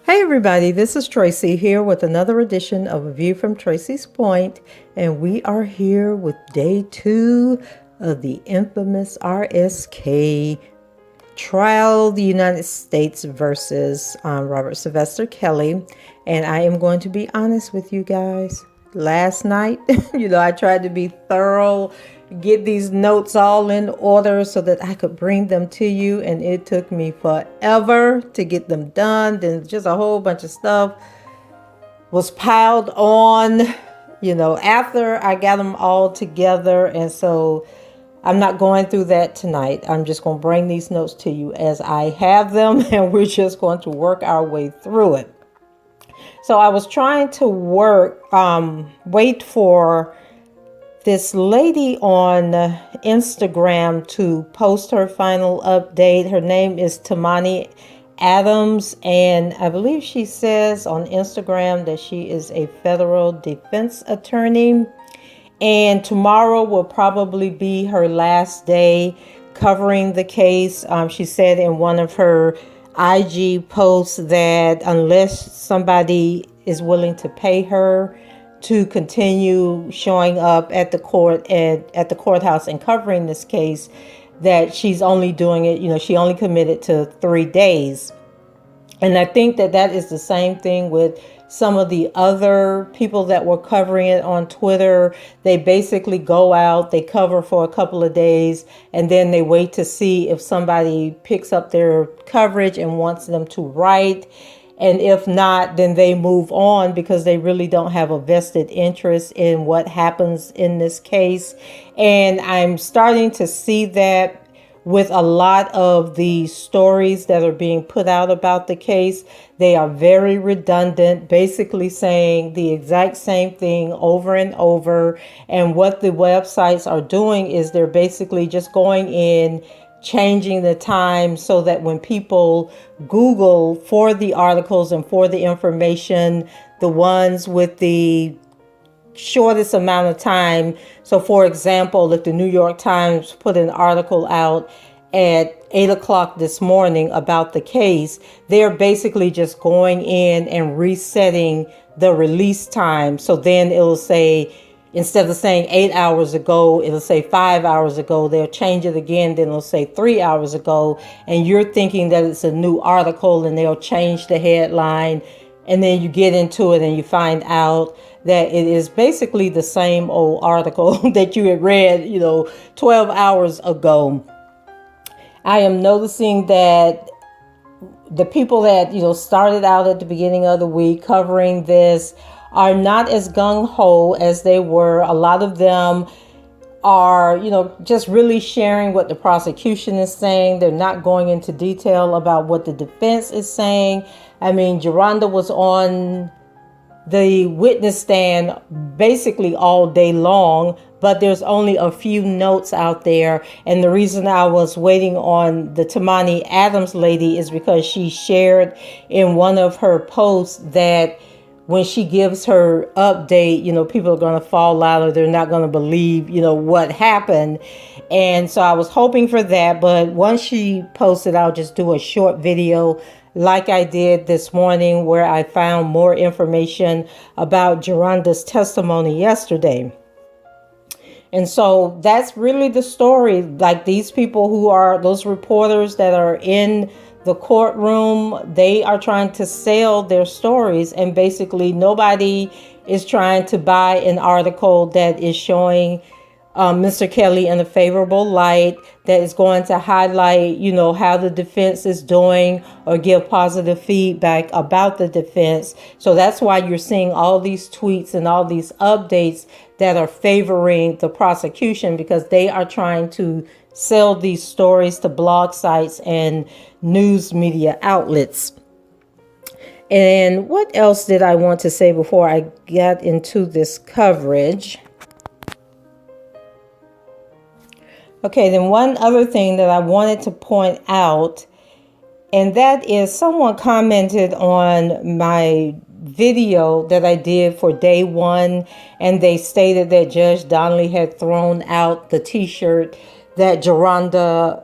Hey everybody, this is Tracy here with another edition of A View from Tracy's Point, and we are here with day 2 of the infamous RSK trial, the United States versus Robert Sylvester Kelly. And I am going to be honest with you guys. Last night, I tried to be thorough, get these notes all in order so that I could bring them to you, and it took me forever to get them done. Then just a whole bunch of stuff was piled on, after I got them all together. And so I'm not going through that tonight. I'm just going to bring these notes to you as I have them, and we're just going to work our way through it. So I was trying to wait for this lady on Instagram to post her final update. Her name is Tamani Adams, and I believe she says on Instagram that she is a federal defense attorney. And tomorrow will probably be her last day covering the case. She said in one of her IG posts that unless somebody is willing to pay her to continue showing up at the court and at the courthouse and covering this case, that she's only doing it, she only committed to 3 days. And I think that is the same thing with some of the other people that were covering it on Twitter. They basically go out, they cover for a couple of days, and then they wait to see if somebody picks up their coverage and wants them to write. And if not, then they move on because they really don't have a vested interest in what happens in this case. And I'm starting to see that with a lot of the stories that are being put out about the case. They are very redundant, basically saying the exact same thing over and over. And what the websites are doing is they're basically just going in, changing the time so that when people Google for the articles and for the information, the ones with the shortest amount of time. So for example, if the New York Times put an article out at 8 o'clock this morning about the case, they're basically just going in and resetting the release time. So then it'll say, instead of saying 8 hours ago, it'll say 5 hours ago. They'll change it again. Then it'll say 3 hours ago. And you're thinking that it's a new article, and they'll change the headline. And then you get into it and you find out that it is basically the same old article that you had read, 12 hours ago. I am noticing that the people that, started out at the beginning of the week covering this are not as gung-ho as they were. A lot of them are, just really sharing what the prosecution is saying. They're not going into detail about what the defense is saying. I mean, Jerhonda was on the witness stand basically all day long, but there's only a few notes out there. And the reason I was waiting on the Tamani Adams lady is because she shared in one of her posts that when she gives her update, people are going to fall out, or they're not going to believe, what happened. And so I was hoping for that. But once she posted, I'll just do a short video like I did this morning, where I found more information about Jerhonda's testimony yesterday. And so that's really the story. Like, these people who are those reporters that are in the courtroom, they are trying to sell their stories, and basically nobody is trying to buy an article that is showing Mr. Kelly in a favorable light, that is going to highlight, how the defense is doing, or give positive feedback about the defense. So that's why you're seeing all these tweets and all these updates that are favoring the prosecution, because they are trying to sell these stories to blog sites and news media outlets. And what else did I want to say before I got into this coverage? Okay, then one other thing that I wanted to point out, and that is someone commented on my video that I did for day one, and they stated that Judge Donnelly had thrown out the t-shirt that Jerhonda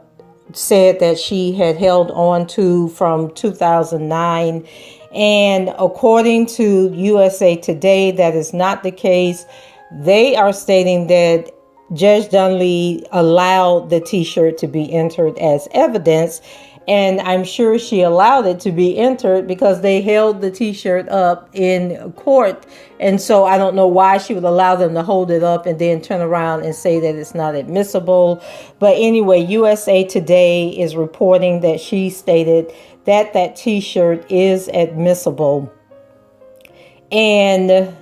said that she had held on to from 2009. And according to USA Today, that is not the case. They are stating that Judge Donnelly allowed the t-shirt to be entered as evidence. And I'm sure she allowed it to be entered because they held the t-shirt up in court. And so I don't know why she would allow them to hold it up and then turn around and say that it's not admissible. But anyway, USA Today is reporting that she stated that that t-shirt is admissible. And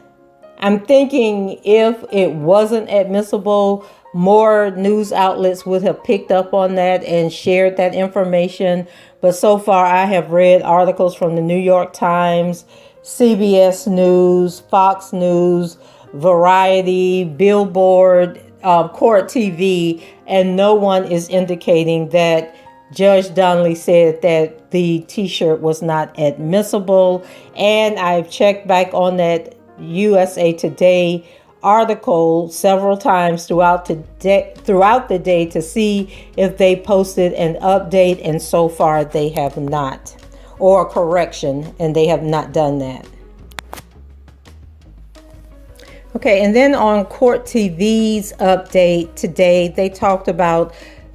I'm thinking if it wasn't admissible, more news outlets would have picked up on that and shared that information. But so far, I have read articles from the New York Times, CBS News, Fox News, Variety, Billboard, Court TV, and no one is indicating that Judge Donnelly said that the t-shirt was not admissible. And I've checked back on that USA Today article several times throughout the day to see if they posted an update, and so far they have not, or a correction, and they have not done that. Okay, and then on Court TV's update today, they talked about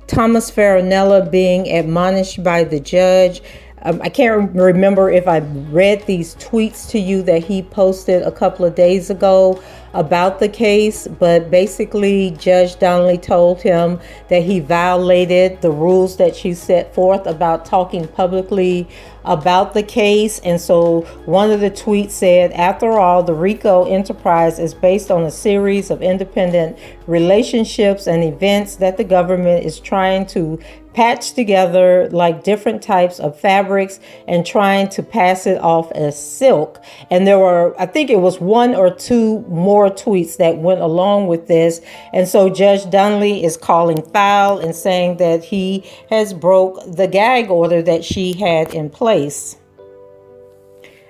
Thomas Farinella being admonished by the judge. I can't remember if I read these tweets to you that he posted a couple of days ago about the case, but basically Judge Donnelly told him that he violated the rules that she set forth about talking publicly about the case. And so one of the tweets said, after all, the RICO enterprise is based on a series of independent relationships and events that the government is trying to patch together like different types of fabrics and trying to pass it off as silk. And there were, I think it was one or two more tweets that went along with this. And so Judge Donnelly is calling foul and saying that he has broke the gag order that she had in place.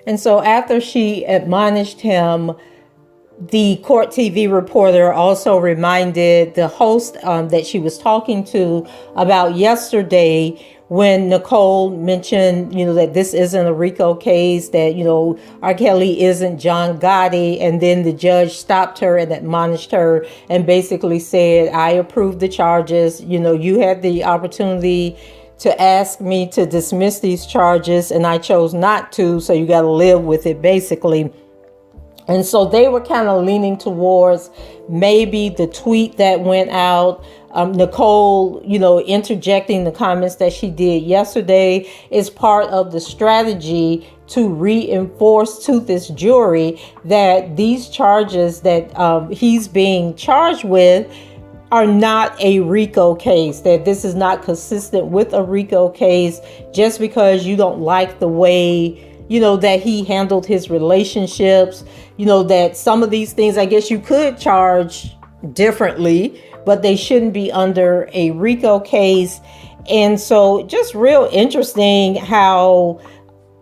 And so after she admonished him, the Court TV reporter also reminded the host that she was talking to about yesterday when Nicole mentioned, that this isn't a RICO case, that, R. Kelly isn't John Gotti. And then the judge stopped her and admonished her and basically said, I approve the charges. You had the opportunity to ask me to dismiss these charges and I chose not to. So you got to live with it, basically. And so they were kind of leaning towards maybe the tweet that went out. Nicole, interjecting the comments that she did yesterday is part of the strategy to reinforce to this jury that these charges that he's being charged with are not a RICO case, that this is not consistent with a RICO case just because you don't like the way that he handled his relationships, that some of these things, I guess you could charge differently, but they shouldn't be under a RICO case. And so just real interesting how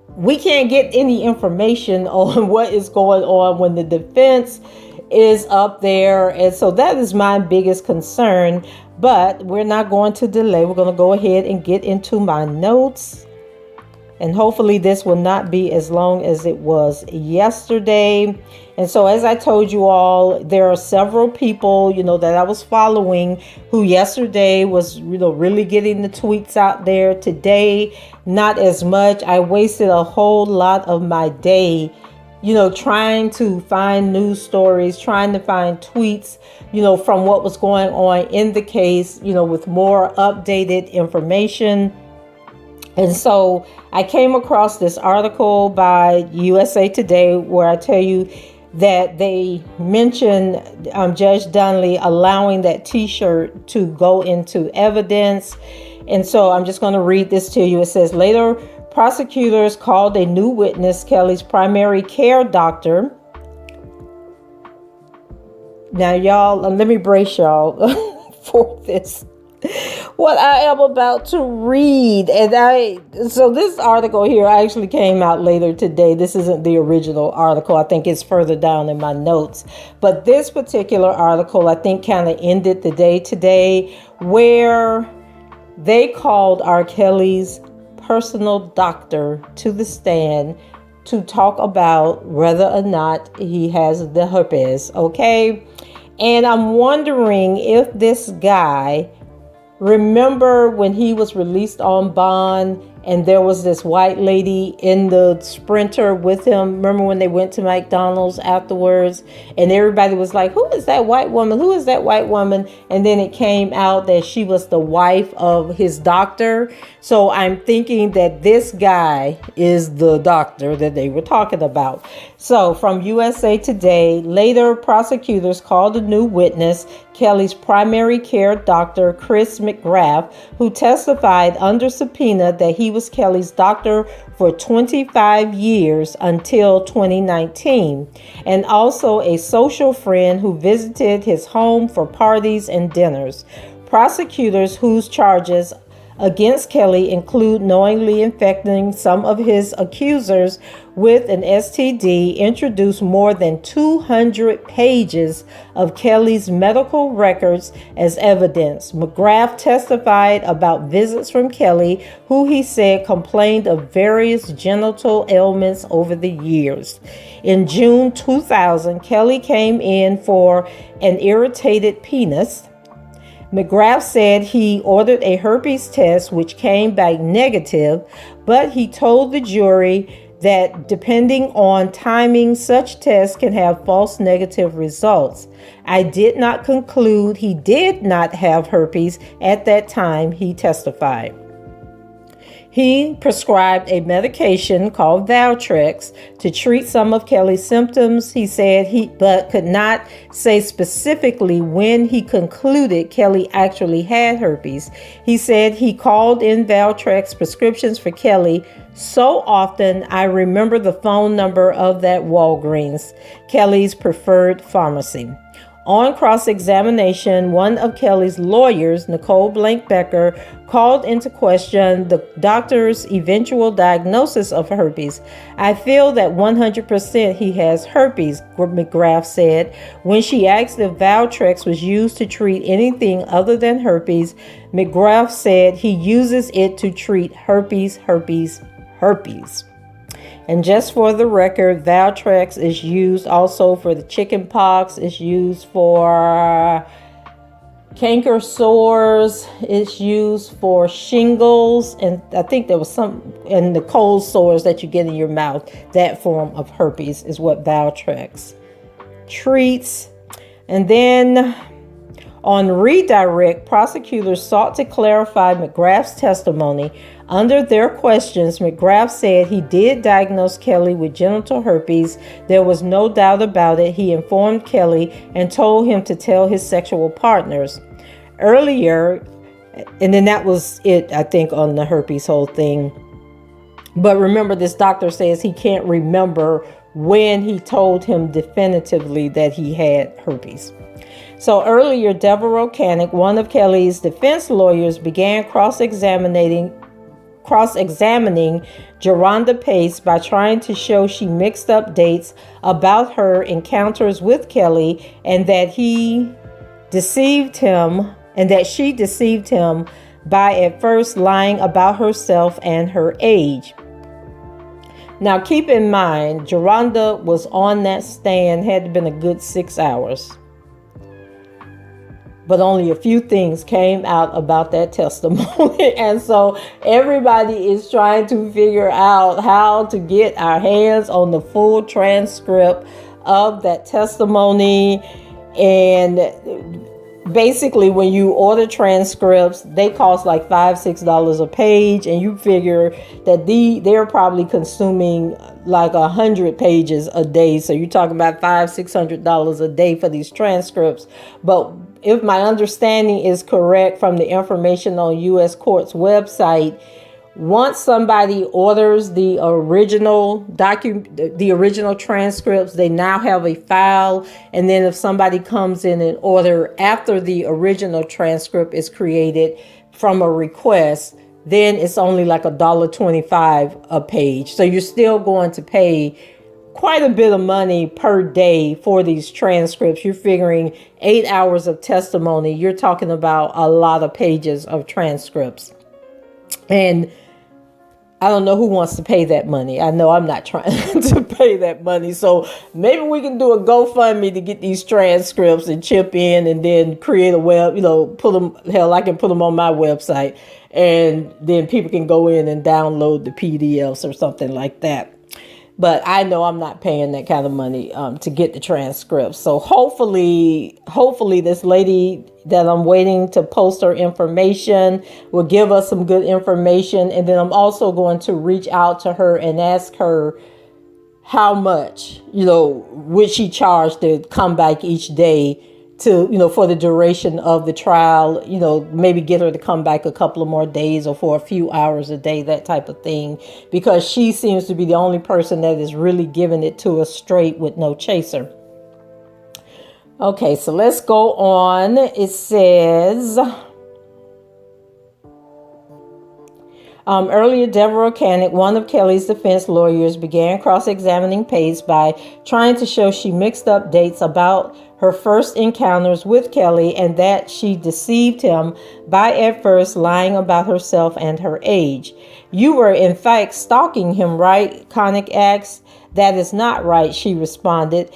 we can't get any information on what is going on when the defense is up there. And so that is my biggest concern, but we're not going to delay. We're going to go ahead and get into my notes. And hopefully this will not be as long as it was yesterday. And so as I told you all, there are several people, that I was following who yesterday was, really getting the tweets out there. Today, not as much. I wasted a whole lot of my day, trying to find news stories, trying to find tweets, from what was going on in the case, with more updated information. And so I came across this article by USA Today where I tell you that they mentioned Judge Donnelly allowing that t-shirt to go into evidence. And so I'm just going to read this to you. It says, later prosecutors called a new witness, Kelly's primary care doctor. Now, y'all, let me brace y'all for this. What I am about to read. So this article here actually came out later today. This isn't the original article. I think it's further down in my notes. But this particular article, I think, kind of ended the day today, where they called R. Kelly's personal doctor to the stand to talk about whether or not he has the herpes. Okay. And I'm wondering if this guy, remember when he was released on bond and there was this white lady in the Sprinter with him? Remember when they went to McDonald's afterwards and everybody was like, who is that white woman? Who is that white woman? And then it came out that she was the wife of his doctor. So I'm thinking that this guy is the doctor that they were talking about. So from USA Today, later prosecutors called a new witness, Kelly's primary care doctor, Chris McGrath, who testified under subpoena that he was Kelly's doctor for 25 years until 2019, and also a social friend who visited his home for parties and dinners. Prosecutors whose charges against Kelly include knowingly infecting some of his accusers with an STD, introduced more than 200 pages of Kelly's medical records as evidence. McGrath testified about visits from Kelly, who he said complained of various genital ailments over the years. In June 2000, Kelly came in for an irritated penis. McGrath said he ordered a herpes test, which came back negative, but he told the jury that depending on timing, such tests can have false negative results. I did not conclude he did not have herpes at that time, he testified. He prescribed a medication called Valtrex to treat some of Kelly's symptoms. He said but could not say specifically when he concluded Kelly actually had herpes. He said he called in Valtrex prescriptions for Kelly so often I remember the phone number of that Walgreens, Kelly's preferred pharmacy. On cross-examination, one of Kelly's lawyers, Nicole Becker, called into question the doctor's eventual diagnosis of herpes. I feel that 100% he has herpes, McGrath said. When she asked if Valtrex was used to treat anything other than herpes, McGrath said he uses it to treat herpes. And just for the record, Valtrex is used also for the chicken pox. It's used for canker sores. It's used for shingles. And I think there was some in the cold sores that you get in your mouth. That form of herpes is what Valtrex treats. And then on redirect, prosecutors sought to clarify McGrath's testimony. Under their questions, McGrath said he did diagnose Kelly with genital herpes. There was no doubt about it. He informed Kelly and told him to tell his sexual partners. Earlier, and then that was it, I think, on the herpes whole thing. But remember, this doctor says he can't remember when he told him definitively that he had herpes. So earlier, Deborah O'Canick, one of Kelly's defense lawyers, began cross-examining Jerhonda Pace by trying to show she mixed up dates about her encounters with Kelly and that she deceived him by at first lying about herself and her age. Now keep in mind, Jerhonda was on that stand, had to been a good 6 hours. But only a few things came out about that testimony. And so everybody is trying to figure out how to get our hands on the full transcript of that testimony. And basically when you order transcripts, they cost like $5-6 a page, and you figure that they're probably consuming like 100 pages a day. So you're talking about $500-600 a day for these transcripts. But if my understanding is correct from the information on U.S. Court's website, once somebody orders the original transcripts, they now have a file. And then if somebody comes in and order after the original transcript is created from a request, then it's only like $1.25 a page. So you're still going to pay quite a bit of money per day for these transcripts. You're figuring 8 hours of testimony. You're talking about a lot of pages of transcripts. And I don't know who wants to pay that money. I know I'm not trying to pay that money. So maybe we can do a GoFundMe to get these transcripts and chip in, and then create a web, put them, hell, I can put them on my website, and then people can go in and download the PDFs or something like that. But I know I'm not paying that kind of money to get the transcripts. So hopefully this lady that I'm waiting to post her information will give us some good information. And then I'm also going to reach out to her and ask her how much, would she charge to come back each day to, for the duration of the trial, maybe get her to come back a couple of more days or for a few hours a day, that type of thing, because she seems to be the only person that is really giving it to us straight with no chaser. Okay, so let's go on. It says, earlier, Deborah Canick, one of Kelly's defense lawyers, began cross-examining Pace by trying to show she mixed up dates about her first encounters with Kelly, and that she deceived him by at first lying about herself and her age. You were in fact stalking him, right? Canick asked. That is not right, she responded.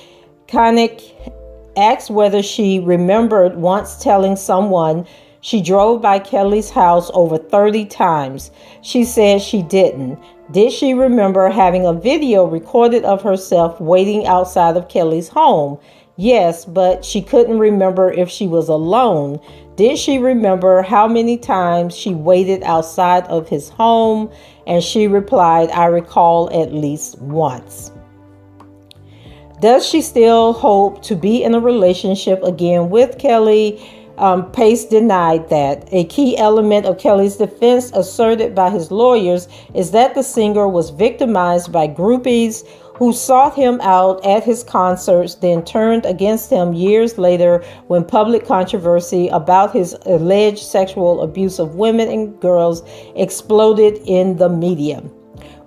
Canick asked whether she remembered once telling someone she drove by Kelly's house over 30 times. She said she didn't. Did she remember having a video recorded of herself waiting outside of Kelly's home? Yes, but she couldn't remember if she was alone. Did she remember how many times she waited outside of his home? And she replied, I recall at least once. Does she still hope to be in a relationship again with Kelly? Pace denied that. A key element of Kelly's defense, asserted by his lawyers, is that the singer was victimized by groupies who sought him out at his concerts, then turned against him years later when public controversy about his alleged sexual abuse of women and girls exploded in the media.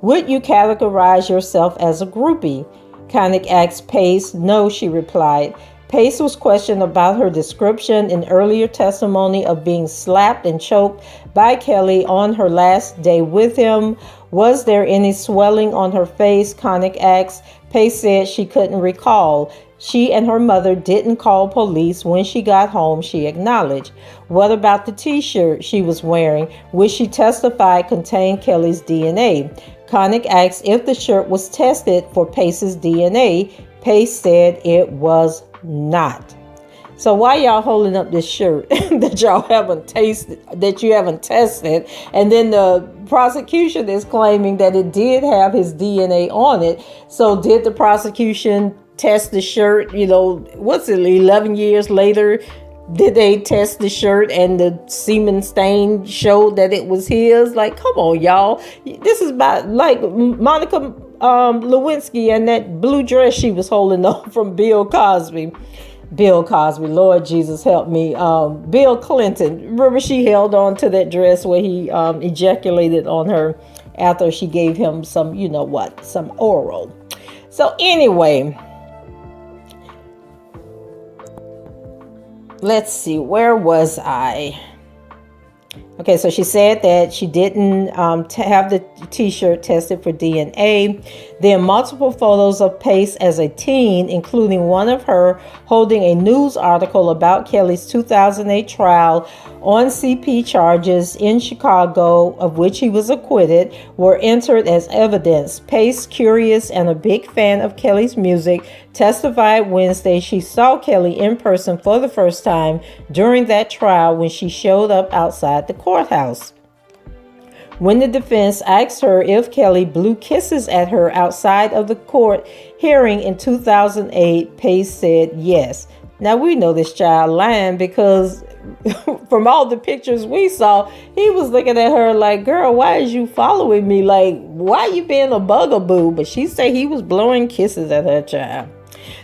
Would you categorize yourself as a groupie? Canick asked Pace. No, she replied. Pace was questioned about her description in earlier testimony of being slapped and choked by Kelly on her last day with him. Was there any swelling on her face? Canick asked. Pace said she couldn't recall. She and her mother didn't call police when she got home, she acknowledged. What about the t-shirt she was wearing, which she testified contained Kelly's DNA? Canick asked if the shirt was tested for Pace's DNA. Pace said it was not. So why y'all holding up this shirt that y'all haven't tasted, that you haven't tested? And then the prosecution is claiming that it did have his DNA on it. So did the prosecution test the shirt? 11 years later, did they test the shirt and the semen stain showed that it was his? Like, come on, y'all. This is about like Monica Lewinsky and that blue dress she was holding on from Bill Cosby, Lord Jesus help me. Bill Clinton, remember she held on to that dress where he ejaculated on her after she gave him some, some oral. So anyway, let's see, where was I? Okay, so she said that she didn't have the t-shirt tested for DNA. Then multiple photos of Pace as a teen, including one of her holding a news article about Kelly's 2008 trial on CP charges in Chicago, of which he was acquitted, were entered as evidence. Pace, curious and a big fan of Kelly's music, testified Wednesday she saw Kelly in person for the first time during that trial when she showed up outside the courthouse. When the defense asked her if Kelly blew kisses at her outside of the court hearing in 2008, Pace said yes. Now we know this child lying because from all the pictures we saw, he was looking at her like, girl, why is you following me? Like, why you being a bugaboo? But she said he was blowing kisses at her child.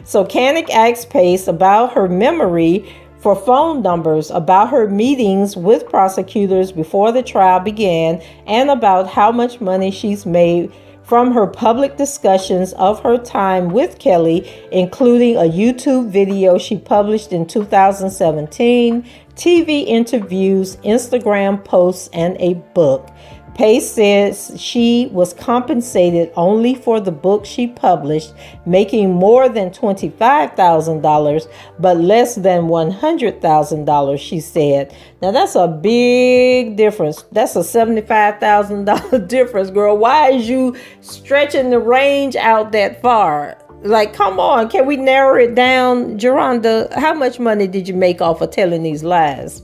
So Canick asked Pace about her memory for phone numbers, about her meetings with prosecutors before the trial began, and about how much money she's made from her public discussions of her time with Kelly, including a YouTube video she published in 2017, TV interviews, Instagram posts, and a book. Pace says she was compensated only for the book she published, making more than $25,000, but less than $100,000, she said. Now, that's a big difference. That's a $75,000 difference, girl. Why is you stretching the range out that far? Like, come on, can we narrow it down? Jerhonda, how much money did you make off of telling these lies?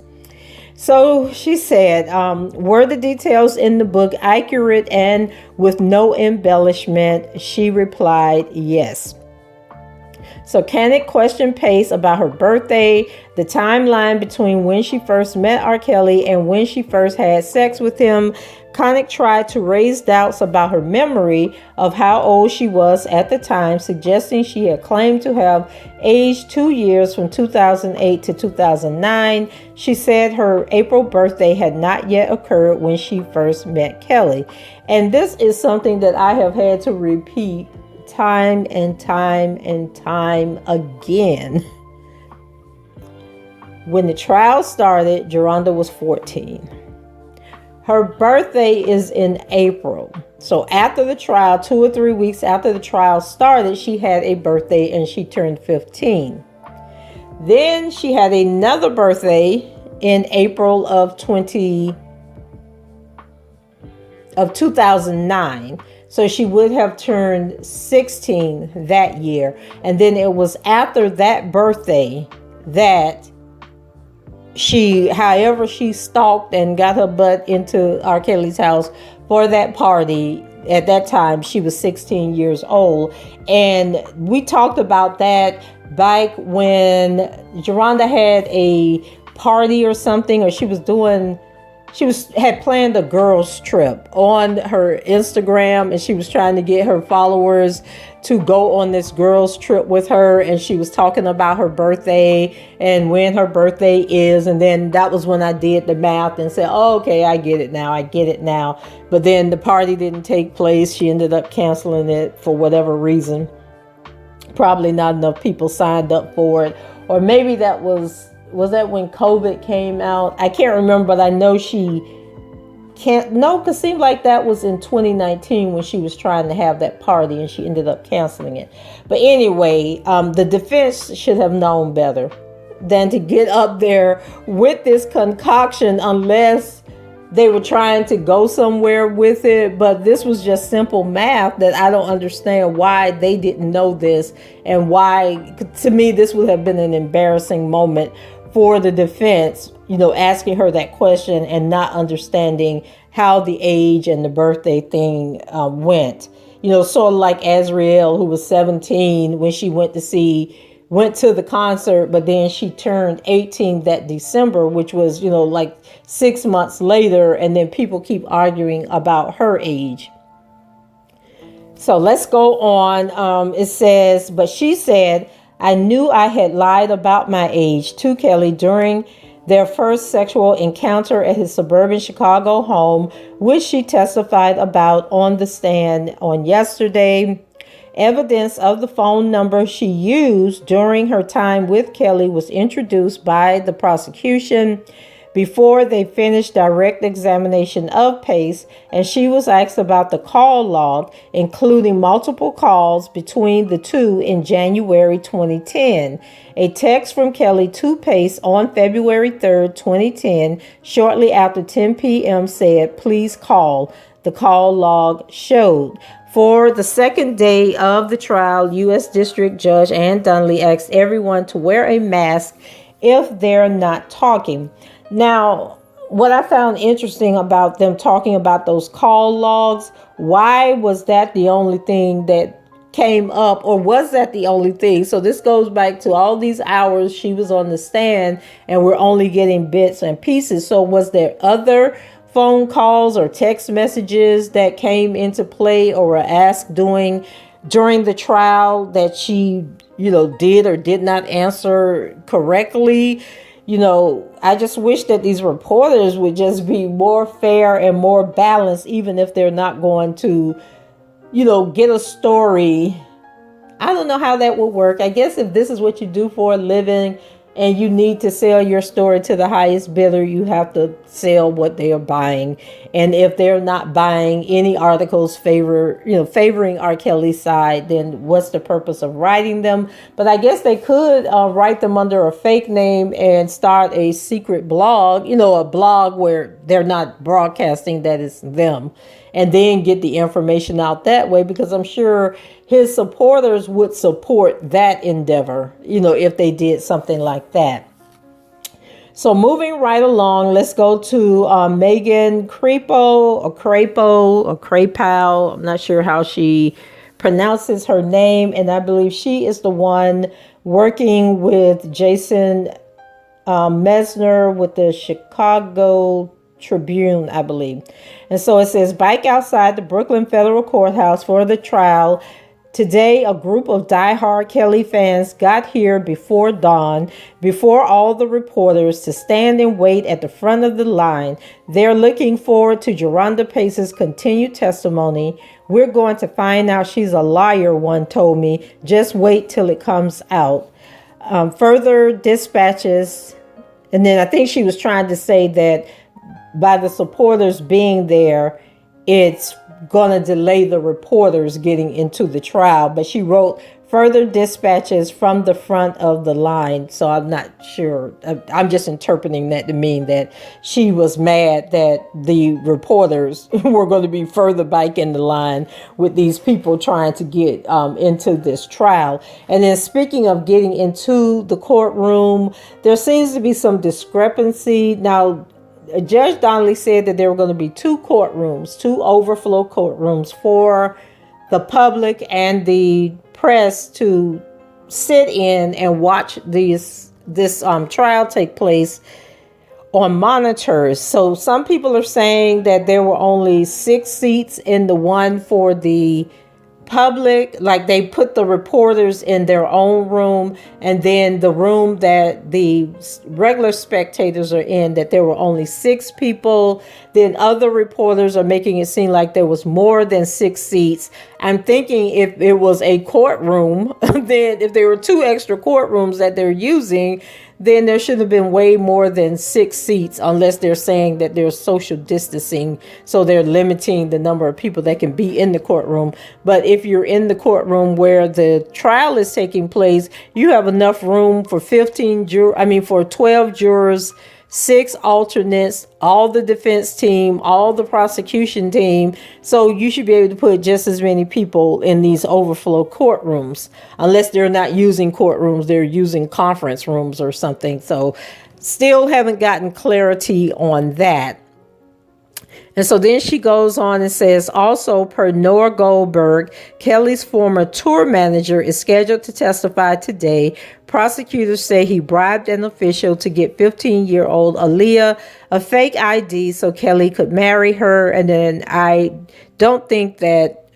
So she said, were the details in the book accurate and with no embellishment? She replied, yes. So Canick questioned Pace about her birthday, the timeline between when she first met R. Kelly and when she first had sex with him. Canick tried to raise doubts about her memory of how old she was at the time, suggesting she had claimed to have aged 2 years from 2008 to 2009. She said her April birthday had not yet occurred when she first met Kelly. And this is something that I have had to repeat time and time and time again. When the trial started, Jerhonda was 14. Her birthday is in April. So after the trial, 2 or 3 weeks after the trial started, she had a birthday and she turned 15. Then she had another birthday in April of 2009. So she would have turned 16 that year. And then it was after that birthday that she stalked and got her butt into R. Kelly's house for that party. At that time, she was 16 years old. And we talked about that back when Jerhonda had a party or something, or she had planned a girls trip on her Instagram, and she was trying to get her followers to go on this girls trip with her, and she was talking about her birthday and when her birthday is. And then that was when I did the math and said, oh, okay, I get it now. But then the party didn't take place. She ended up canceling it for whatever reason. Probably not enough people signed up for it, or maybe that was that when COVID came out? I can't remember, but I know because it seemed like that was in 2019 when she was trying to have that party and she ended up canceling it. But anyway, the defense should have known better than to get up there with this concoction, unless they were trying to go somewhere with it. But this was just simple math that I don't understand why they didn't know this, and why, to me, this would have been an embarrassing moment for the defense, asking her that question and not understanding how the age and the birthday thing went. Sort of like Ariel, who was 17 when she went to the concert, but then she turned 18 that December, which was, like 6 months later. And then people keep arguing about her age. So let's go on. It says, but she said, I knew I had lied about my age to Kelly during their first sexual encounter at his suburban Chicago home, which she testified about on the stand on yesterday. Evidence of the phone number she used during her time with Kelly was introduced by the prosecution. before they finished direct examination of Pace, and she was asked about the call log, including multiple calls between the two in January 2010. A text from Kelly to Pace on February 3rd, 2010, shortly after 10 p.m. said, "Please call." The call log showed. For the second day of the trial, U.S. District Judge Ann Dunley asked everyone to wear a mask if they're not talking. Now, what I found interesting about them talking about those call logs, why was that the only thing that came up, or was that the only thing? So this goes back to all these hours she was on the stand and we're only getting bits and pieces. So was there other phone calls or text messages that came into play or were asked during the trial that she, did or did not answer correctly? I just wish that these reporters would just be more fair and more balanced, even if they're not going to, get a story. I don't know how that would work. I guess if this is what you do for a living and you need to sell your story to the highest bidder, you have to sell what they are buying. And if they're not buying any articles favoring R. Kelly's side, then what's the purpose of writing them? But I guess they could write them under a fake name and start a secret blog, a blog where they're not broadcasting that it's them, and then get the information out that way, because I'm sure his supporters would support that endeavor, if they did something like that. So moving right along, let's go to Megan Crapo. I'm not sure how she pronounces her name, and I believe she is the one working with Jason Mesner with the Chicago Tribune, I believe. And so it says, bike outside the Brooklyn Federal Courthouse for the trial. Today, a group of diehard Kelly fans got here before dawn, before all the reporters, to stand and wait at the front of the line. They're looking forward to Jerhonda Pace's continued testimony. We're going to find out she's a liar, one told me. Just wait till it comes out. Further dispatches, and then I think she was trying to say that by the supporters being there, it's going to delay the reporters getting into the trial. But she wrote further dispatches from the front of the line. So I'm not sure. I'm just interpreting that to mean that she was mad that the reporters were going to be further back in the line with these people trying to get into this trial. And then speaking of getting into the courtroom, there seems to be some discrepancy. Now, Judge Donnelly said that there were going to be two overflow courtrooms for the public and the press to sit in and watch this trial take place on monitors. So some people are saying that there were only 6 seats in the one for the public, like they put the reporters in their own room, and then the room that the regular spectators are in, that there were only 6 people. Then other reporters are making it seem like there was more than 6 seats. I'm thinking if it was a courtroom, then if there were 2 extra courtrooms that they're using, then there should have been way more than 6 seats, unless they're saying that there's social distancing. So they're limiting the number of people that can be in the courtroom. But if you're in the courtroom where the trial is taking place, you have enough room for 12 jurors, 6 alternates, all the defense team, all the prosecution team. So you should be able to put just as many people in these overflow courtrooms, unless they're not using courtrooms, they're using conference rooms or something. So still haven't gotten clarity on that. And so then she goes on and says, also, per Noah Goldberg, Kelly's former tour manager is scheduled to testify today. Prosecutors say he bribed an official to get 15-year-old Aaliyah a fake ID so Kelly could marry her. And then I don't think that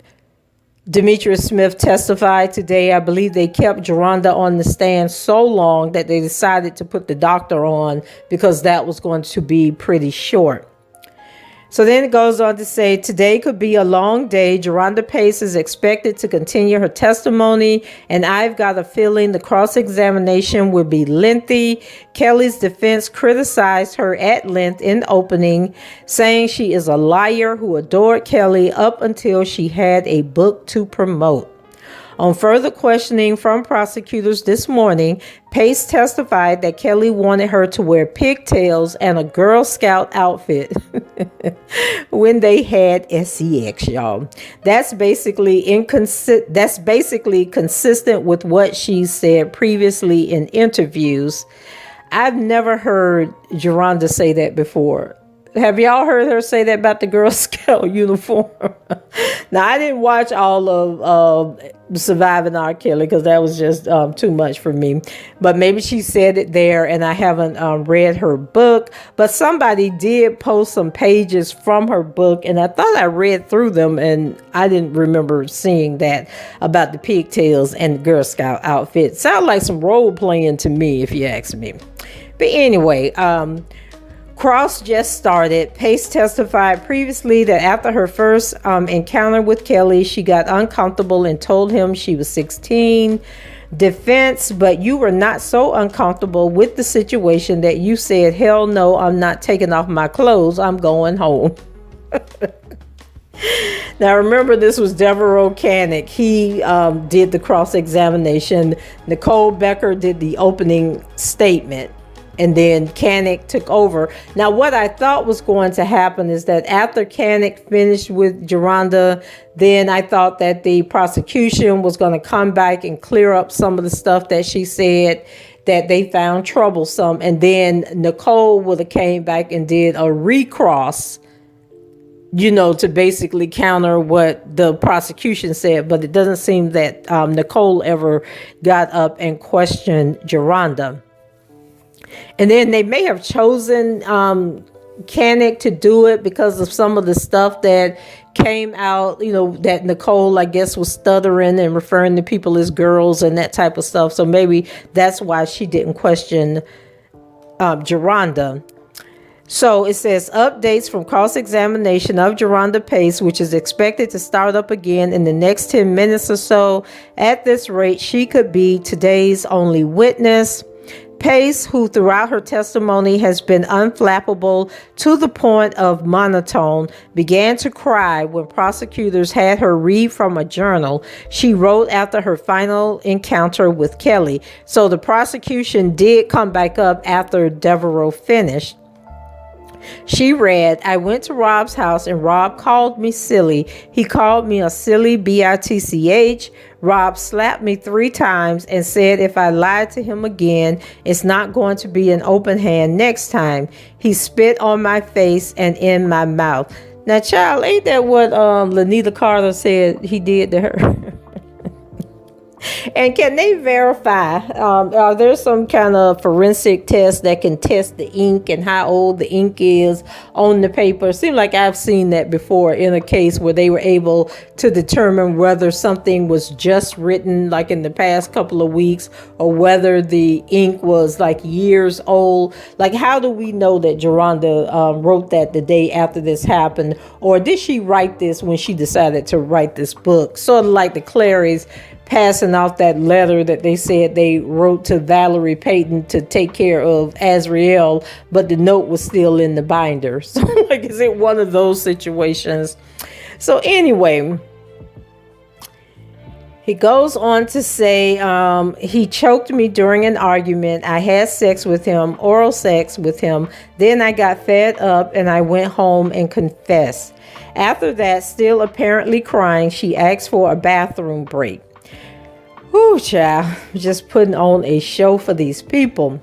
Demetrius Smith testified today. I believe they kept Jerhonda on the stand so long that they decided to put the doctor on because that was going to be pretty short. So then it goes on to say, today could be a long day. Jerhonda Pace is expected to continue her testimony, and I've got a feeling the cross-examination will be lengthy. Kelly's defense criticized her at length in opening, saying she is a liar who adored Kelly up until she had a book to promote. On further questioning from prosecutors this morning, Pace testified that Kelly wanted her to wear pigtails and a Girl Scout outfit when they had sex, y'all. That's basically consistent with what she said previously in interviews. I've never heard Jerhonda say that before. Have y'all heard her say that about the Girl Scout uniform? Now, I didn't watch all of Surviving R. Kelly because that was just too much for me. But maybe she said it there and I haven't read her book. But somebody did post some pages from her book and I thought I read through them and I didn't remember seeing that about the pigtails and the Girl Scout outfit. Sound like some role playing to me if you ask me. But anyway, Cross just started. Pace testified previously that after her first encounter with Kelly, she got uncomfortable and told him she was 16. Defense, but you were not so uncomfortable with the situation that you said, hell no, I'm not taking off my clothes. I'm going home. Now, remember, this was Devereaux Canick. He did the cross-examination. Nicole Becker did the opening statement. And then Canick took over. Now, what I thought was going to happen is that after Canick finished with Jerhonda, then I thought that the prosecution was going to come back and clear up some of the stuff that she said that they found troublesome. And then Nicole would have came back and did a recross, to basically counter what the prosecution said. But it doesn't seem that Nicole ever got up and questioned Jerhonda. And then they may have chosen Canick to do it because of some of the stuff that came out, that Nicole, I guess, was stuttering and referring to people as girls and that type of stuff. So maybe that's why she didn't question Jerhonda. So it says updates from cross-examination of Jerhonda Pace, which is expected to start up again in the next 10 minutes or so. At this rate, she could be today's only witness. Pace, who throughout her testimony has been unflappable to the point of monotone, began to cry when prosecutors had her read from a journal she wrote after her final encounter with Kelly. So the prosecution did come back up after Devereaux finished. She read, I went to Rob's house and Rob called me silly. He called me a silly bitch. Rob slapped me 3 times and said if I lied to him again, it's not going to be an open hand next time. He spit on my face and in my mouth. Now, child, ain't that what Lanita Carter said he did to her? And can they verify, are there some kind of forensic test that can test the ink and how old the ink is on the paper? It seems like I've seen that before in a case where they were able to determine whether something was just written like in the past couple of weeks or whether the ink was like years old. Like, how do we know that Jerhonda wrote that the day after this happened? Or did she write this when she decided to write this book? Sort of like the Clarys passing off that letter that they said they wrote to Valerie Payton to take care of Azriel, but the note was still in the binder. So, like, is it one of those situations? So anyway, he goes on to say, he choked me during an argument. I had sex with him, oral sex with him. Then I got fed up and I went home and confessed. After that, still apparently crying, she asked for a bathroom break. Whew, child, just putting on a show for these people.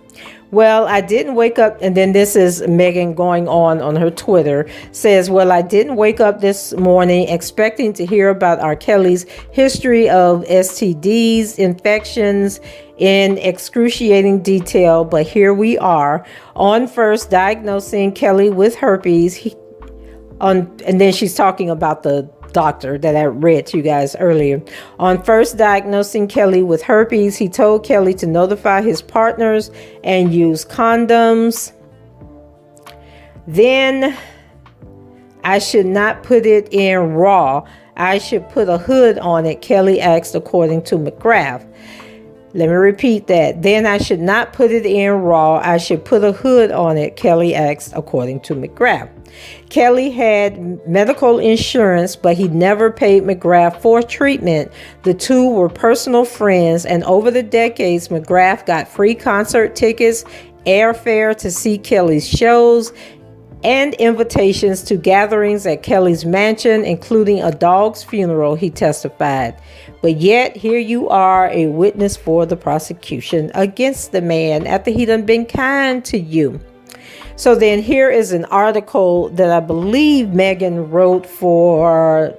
Well, I didn't wake up, and then this is Megan going on her Twitter, says, well, I didn't wake up this morning expecting to hear about R. Kelly's history of STDs, infections, in excruciating detail, but here we are. On first diagnosing Kelly with herpes, and then she's talking about the doctor that I read to you guys earlier. On first diagnosing Kelly with herpes, he told Kelly to notify his partners and use condoms. Then I should not put it in raw. I should put a hood on it, Kelly asked, according to McGrath. Let me repeat that. Then I should not put it in raw. I should put a hood on it, Kelly asked, according to McGrath. Kelly had medical insurance, but he never paid McGrath for treatment. The two were personal friends, and over the decades, McGrath got free concert tickets, airfare to see Kelly's shows, and invitations to gatherings at Kelly's mansion, including a dog's funeral, he testified. But yet, here you are, a witness for the prosecution against the man after he done been kind to you. So then here is an article that I believe Megan wrote for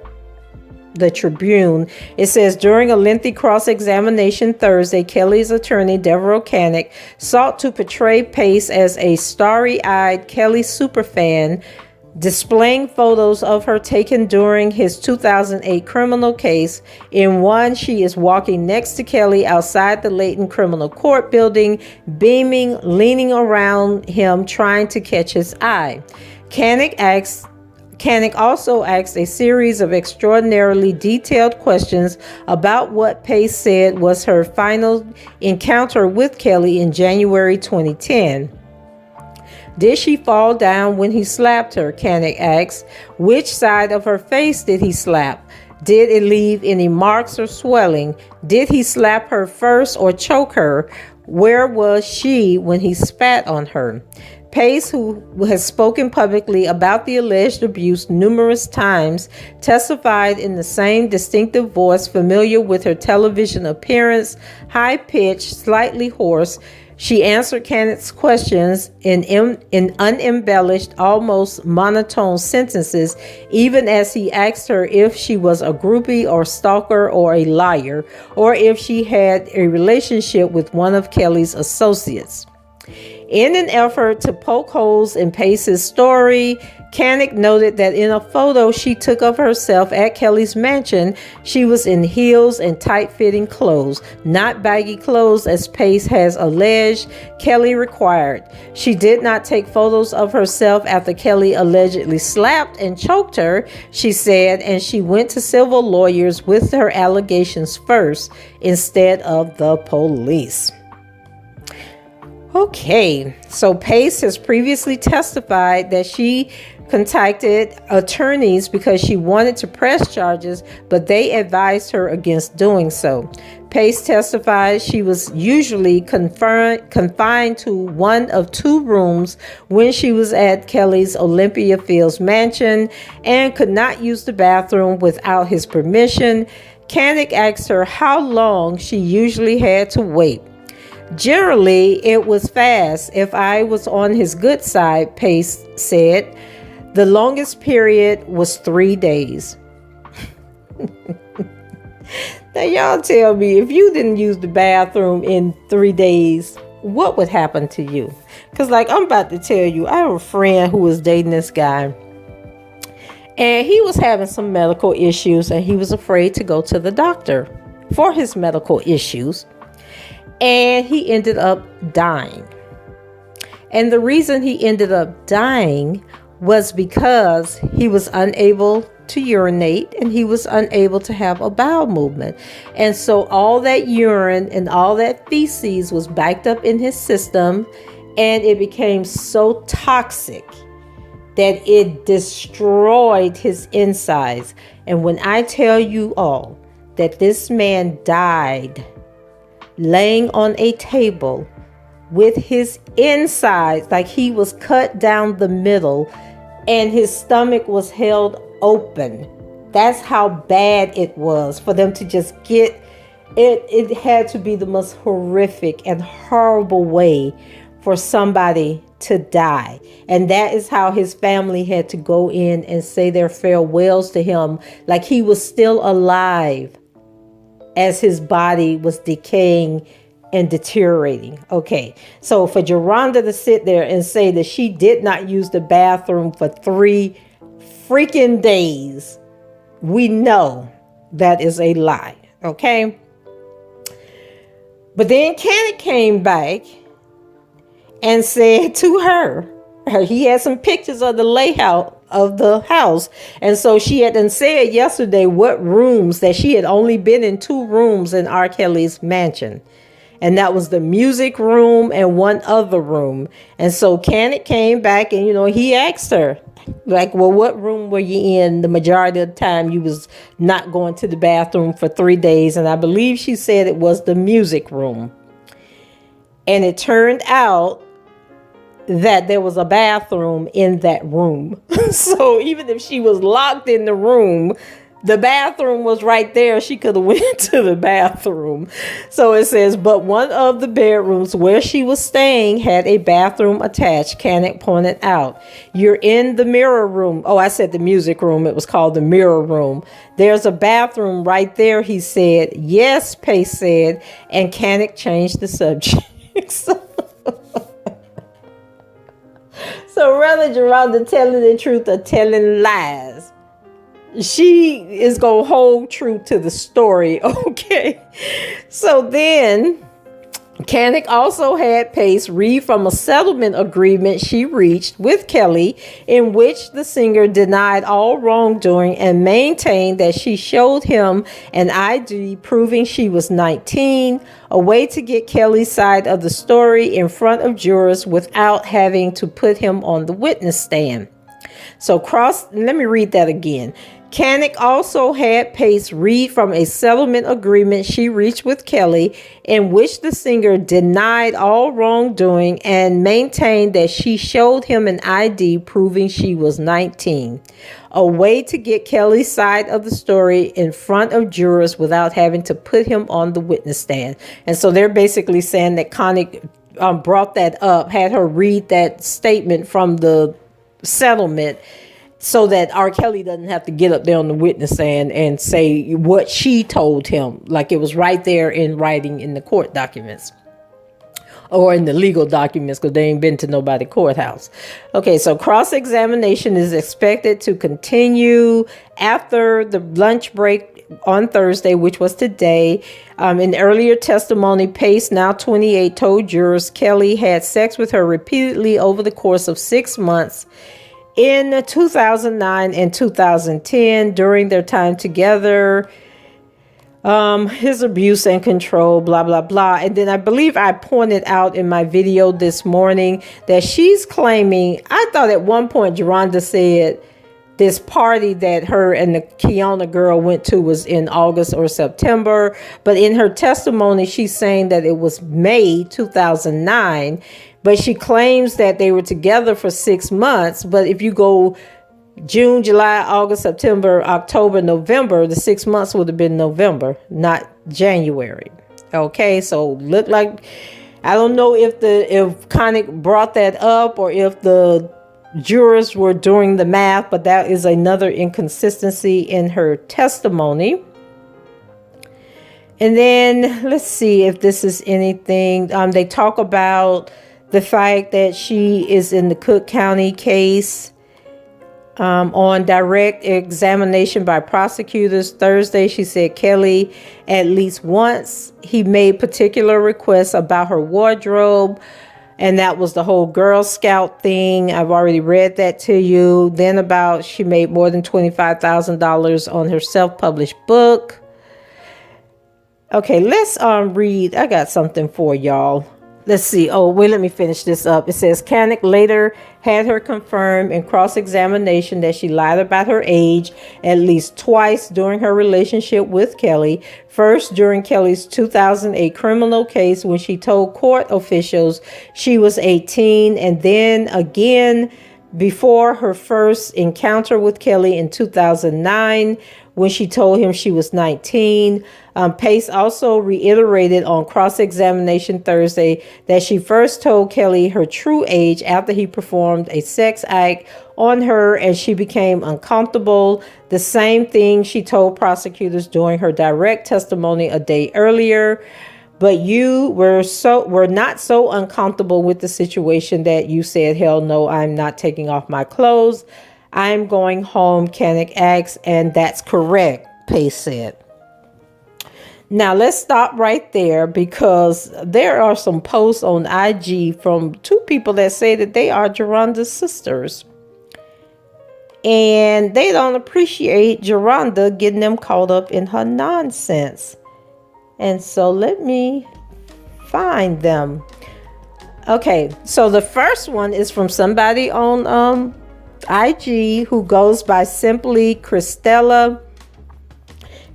the Tribune. It says, during a lengthy cross-examination Thursday, Kelly's attorney, Devereaux Canick, sought to portray Pace as a starry-eyed Kelly superfan, displaying photos of her taken during his 2008 criminal case. In one, she is walking next to Kelly outside the Layton Criminal Court building, beaming, leaning around him, trying to catch his eye. Canick also asked a series of extraordinarily detailed questions about what Pace said was her final encounter with Kelly in January 2010. Did she fall down when he slapped her? Canick asked. Which side of her face did he slap? Did it leave any marks or swelling? Did he slap her first or choke her? Where was she when he spat on her? Pace, who has spoken publicly about the alleged abuse numerous times, testified in the same distinctive voice familiar with her television appearance, high-pitched, slightly hoarse. She answered Canick's questions in unembellished, almost monotone sentences, even as he asked her if she was a groupie or stalker or a liar, or if she had a relationship with one of Kelly's associates. In an effort to poke holes in Pace's story, Canick noted that in a photo she took of herself at Kelly's mansion, she was in heels and tight-fitting clothes, not baggy clothes as Pace has alleged Kelly required. She did not take photos of herself after Kelly allegedly slapped and choked her, she said, and she went to civil lawyers with her allegations first instead of the police. Okay, so Pace has previously testified that she contacted attorneys because she wanted to press charges, but they advised her against doing so. Pace testified she was usually confined to one of two rooms when she was at Kelly's Olympia Fields mansion and could not use the bathroom without his permission. Canick asked her how long she usually had to wait. Generally, it was fast if I was on his good side, Pace said. The longest period was 3 days. Now, y'all tell me, if you didn't use the bathroom in 3 days, what would happen to you? Because, I'm about to tell you, I have a friend who was dating this guy. And he was having some medical issues, and he was afraid to go to the doctor for his medical issues. And he ended up dying. And the reason he ended up dying was because he was unable to urinate and he was unable to have a bowel movement. And so all that urine and all that feces was backed up in his system, and it became so toxic that it destroyed his insides. And when I tell you all that this man died laying on a table with his insides, like he was cut down the middle and his stomach was held open. That's how bad it was for them to just get it. It had to be the most horrific and horrible way for somebody to die. And that is how his family had to go in and say their farewells to him, like he was still alive as his body was decaying and deteriorating. Okay, so for Jerhonda to sit there and say that she did not use the bathroom for 3 freaking days, we know that is a lie, okay? But then Canick came back and said to her He had some pictures of the layout of the house. And so she had done said yesterday what rooms, that she had only been in 2 rooms in R. Kelly's mansion. And that was the music room and one other room. And so Kenneth came back and, he asked her, like, well, what room were you in the majority of the time you was not going to the bathroom for 3 days? And I believe she said it was the music room. And it turned out that there was a bathroom in that room. So even if she was locked in the room, the bathroom was right there. She could have went to the bathroom. So it says, but one of the bedrooms where she was staying had a bathroom attached. Kenneth pointed out, you're in the mirror room. Oh, I said the music room. It was called the mirror room. There's a bathroom right there, he said. Yes, Pace said. And Kenneth changed the subject. So rather Jerhonda telling the truth or telling lies, she is going to hold true to the story, okay? So then, Kenneth also had Pace read from a settlement agreement she reached with Kelly, in which the singer denied all wrongdoing and maintained that she showed him an ID proving she was 19, a way to get Kelly's side of the story in front of jurors without having to put him on the witness stand. So let me read that again. Kenneth also had Pace read from a settlement agreement she reached with Kelly, in which the singer denied all wrongdoing and maintained that she showed him an ID proving she was 19. A way to get Kelly's side of the story in front of jurors without having to put him on the witness stand. And so they're basically saying that Kenneth brought that up, had her read that statement from the settlement, so that R. Kelly doesn't have to get up there on the witness stand and say what she told him. Like it was right there in writing in the court documents. Or in the legal documents, because they ain't been to nobody courthouse. Okay, so cross-examination is expected to continue after the lunch break on Thursday, which was today. In earlier testimony, Pace, now 28, told jurors Kelly had sex with her repeatedly over the course of 6 months in 2009 and 2010 during their time together. His abuse and control, blah, blah, blah. And then I believe I pointed out in my video this morning that she's claiming, I thought at one point Jerhonda said this party that her and the Kiana girl went to was in August or September. But in her testimony, she's saying that it was May 2009. But she claims that they were together for 6 months. But if you go June, July, August, September, October, November, the 6 months would have been November, not January. Okay, so look like, I don't know if Kenneth brought that up or if the jurors were doing the math, but that is another inconsistency in her testimony. And then let's see if this is anything. They talk about the fact that she is in the Cook County case on direct examination by prosecutors Thursday. She said Kelly, at least once, he made particular requests about her wardrobe. And that was the whole Girl Scout thing. I've already read that to you. Then about she made more than $25,000 on her self-published book. Okay, let's read. I got something for y'all. Let's see. Oh, wait, let me finish this up. It says Kenneth later had her confirm in cross-examination that she lied about her age at least twice during her relationship with Kelly. First, during Kelly's 2008 criminal case when she told court officials she was 18, and then again before her first encounter with Kelly in 2009 when she told him she was 19. Pace also reiterated on cross-examination Thursday that she first told Kelly her true age after he performed a sex act on her and she became uncomfortable. The same thing she told prosecutors during her direct testimony a day earlier. But you were not so uncomfortable with the situation that you said, hell no, I'm not taking off my clothes. I'm going home, Kenneth asked, and that's correct, Pace said. Now, let's stop right there because there are some posts on IG from two people that say that they are Jerhonda's sisters. And they don't appreciate Jerhonda getting them caught up in her nonsense. And so let me find them. Okay, so the first one is from somebody on IG who goes by simply Christella.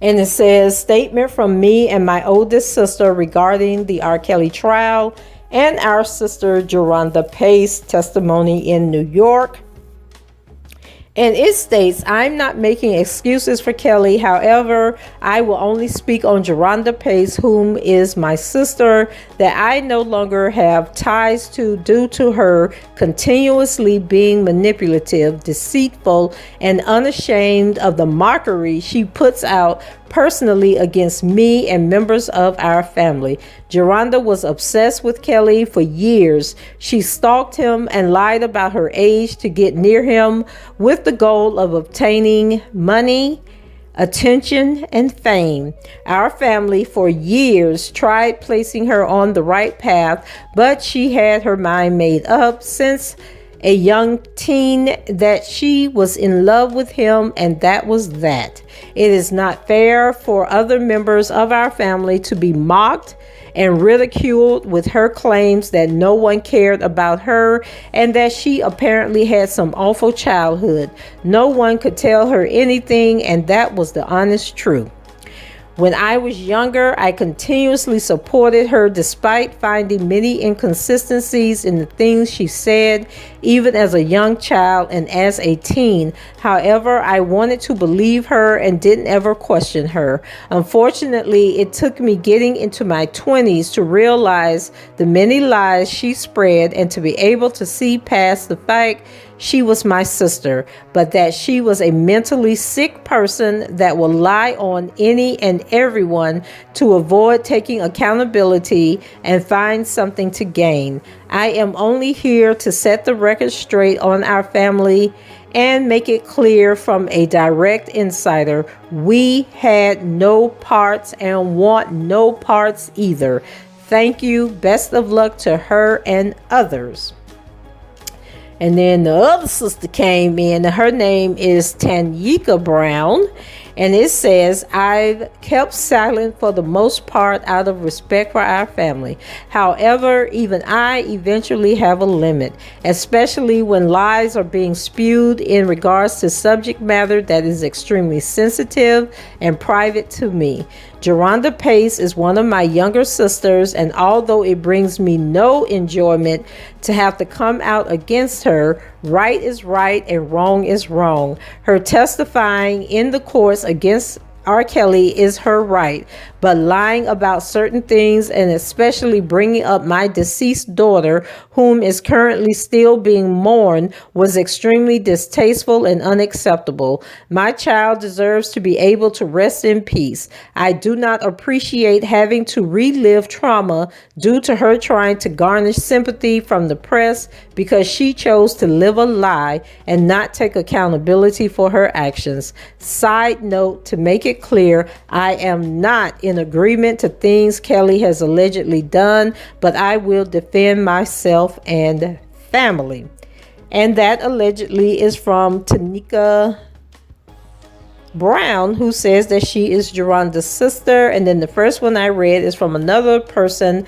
And it says, statement from me and my oldest sister regarding the R. Kelly trial and our sister Jerhonda Pace testimony in New York. And it states, I'm not making excuses for Kelly. However, I will only speak on Jerhonda Pace, whom is my sister, that I no longer have ties to due to her continuously being manipulative, deceitful, and unashamed of the mockery she puts out personally against me and members of our family. Jerhonda was obsessed with Kelly for years. She stalked him and lied about her age to get near him with the goal of obtaining money, attention, and fame. Our family for years tried placing her on the right path, but she had her mind made up since a young teen that she was in love with him, and that was that. It is not fair for other members of our family to be mocked and ridiculed with her claims that no one cared about her and that she apparently had some awful childhood. No one could tell her anything, and that was the honest truth. When I was younger, I continuously supported her despite finding many inconsistencies in the things she said, even as a young child and as a teen. However, I wanted to believe her and didn't ever question her. Unfortunately, it took me getting into my 20s to realize the many lies she spread and to be able to see past the fact she was my sister, but that she was a mentally sick person that will lie on any and everyone to avoid taking accountability and find something to gain. I am only here to set the record straight on our family and make it clear from a direct insider. We had no parts and want no parts either. Thank you. Best of luck to her and others. And then the other sister came in, and her name is Tanyika Brown. And it says, I've kept silent for the most part out of respect for our family. However, even I eventually have a limit, especially when lies are being spewed in regards to subject matter that is extremely sensitive and private to me. Jerhonda Pace is one of my younger sisters, and although it brings me no enjoyment to have to come out against her, right is right and wrong is wrong. Her testifying in the courts against R. Kelly is her right, but lying about certain things and especially bringing up my deceased daughter, whom is currently still being mourned, was extremely distasteful and unacceptable. My child deserves to be able to rest in peace. I do not appreciate having to relive trauma due to her trying to garnish sympathy from the press because she chose to live a lie and not take accountability for her actions. Side note, to make it clear, I am not in agreement to things Kelly has allegedly done, but I will defend myself and family. And that allegedly is from Tanika Brown, who says that she is Jerhonda's sister. And then the first one I read is from another person,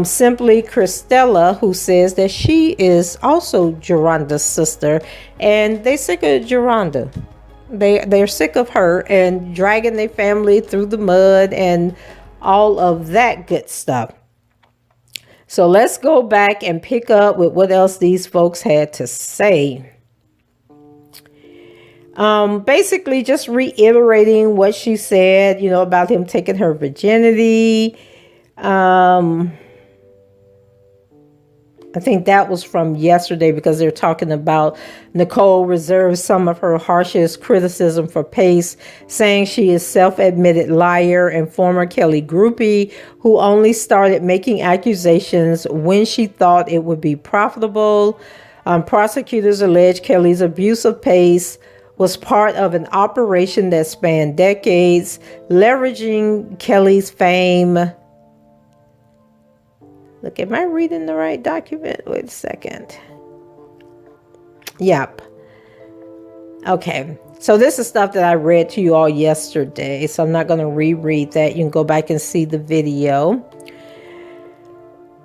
simply Christella, who says that she is also Jerhonda's sister, and they sick of Jerhonda. They're sick of her and dragging their family through the mud and all of that good stuff. So let's go back and pick up with what else these folks had to say. Basically just reiterating what she said, about him taking her virginity. I think that was from yesterday because they're talking about Nicole reserves some of her harshest criticism for Pace, saying she is self-admitted liar and former Kelly groupie who only started making accusations when she thought it would be profitable. Prosecutors allege Kelly's abuse of Pace was part of an operation that spanned decades, leveraging Kelly's fame. Look, am I reading the right document? Wait a second. Yep. Okay. So this is stuff that I read to you all yesterday. So I'm not going to reread that. You can go back and see the video.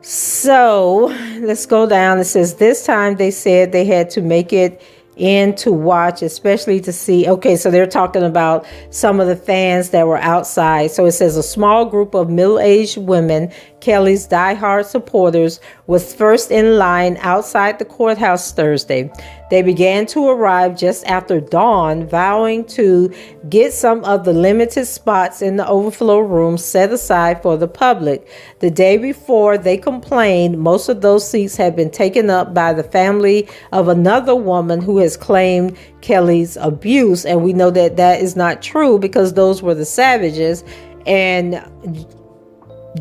So let's go down. It says this time they said they had to make it in to watch, especially to see. Okay, so they're talking about some of the fans that were outside. So it says a small group of middle-aged women, Kelly's diehard supporters, was first in line outside the courthouse Thursday. They began to arrive just after dawn, vowing to get some of the limited spots in the overflow room set aside for the public. The day before, they complained most of those seats had been taken up by the family of another woman who has claimed Kelly's abuse. And we know that that is not true because those were the Savages, and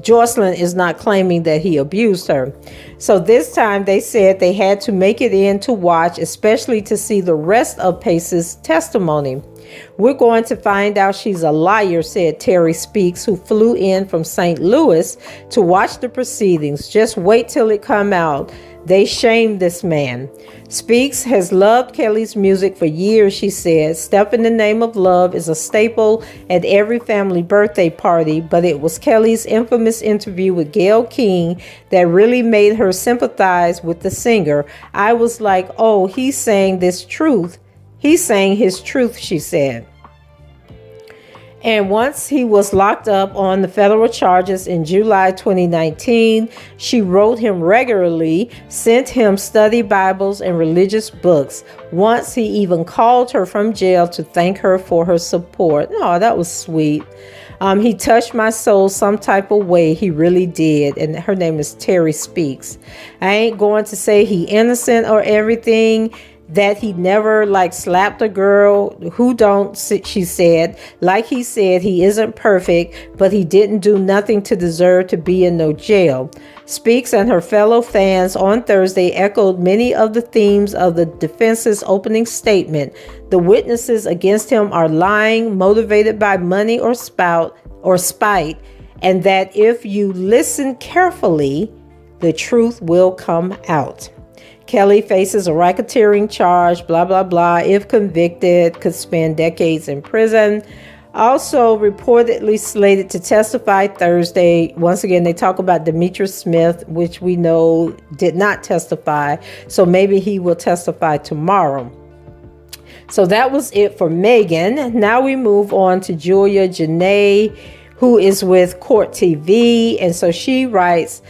Jocelyn is not claiming that he abused her. So this time they said they had to make it in to watch, especially to see the rest of Pace's testimony. We're going to find out she's a liar, said Terry Speaks, who flew in from St. Louis to watch the proceedings. Just wait till it come out. They shamed this man. Speaks has loved Kelly's music for years, she said. Step in the Name of Love is a staple at every family birthday party, but it was Kelly's infamous interview with Gayle King that really made her sympathize with the singer. I was like, oh, he's saying this truth. He's saying his truth, she said. And once he was locked up on the federal charges in July 2019, she wrote him regularly, sent him study Bibles and religious books. Once he even called her from jail to thank her for her support. Oh, that was sweet. He touched my soul some type of way. He really did. And her name is Terry Speaks. I ain't going to say he innocent or everything, that he never slapped a girl who don't, she said. Like he said, he isn't perfect, but he didn't do nothing to deserve to be in no jail. Speaks and her fellow fans on Thursday echoed many of the themes of the defense's opening statement. The witnesses against him are lying, motivated by money or spite, and that if you listen carefully, the truth will come out. Kelly faces a racketeering charge, blah, blah, blah. If convicted, could spend decades in prison. Also reportedly slated to testify Thursday. Once again, they talk about Demetrius Smith, which we know did not testify. So maybe he will testify tomorrow. So that was it for Megan. Now we move on to Julia Janae, who is with Court TV. And so she writes,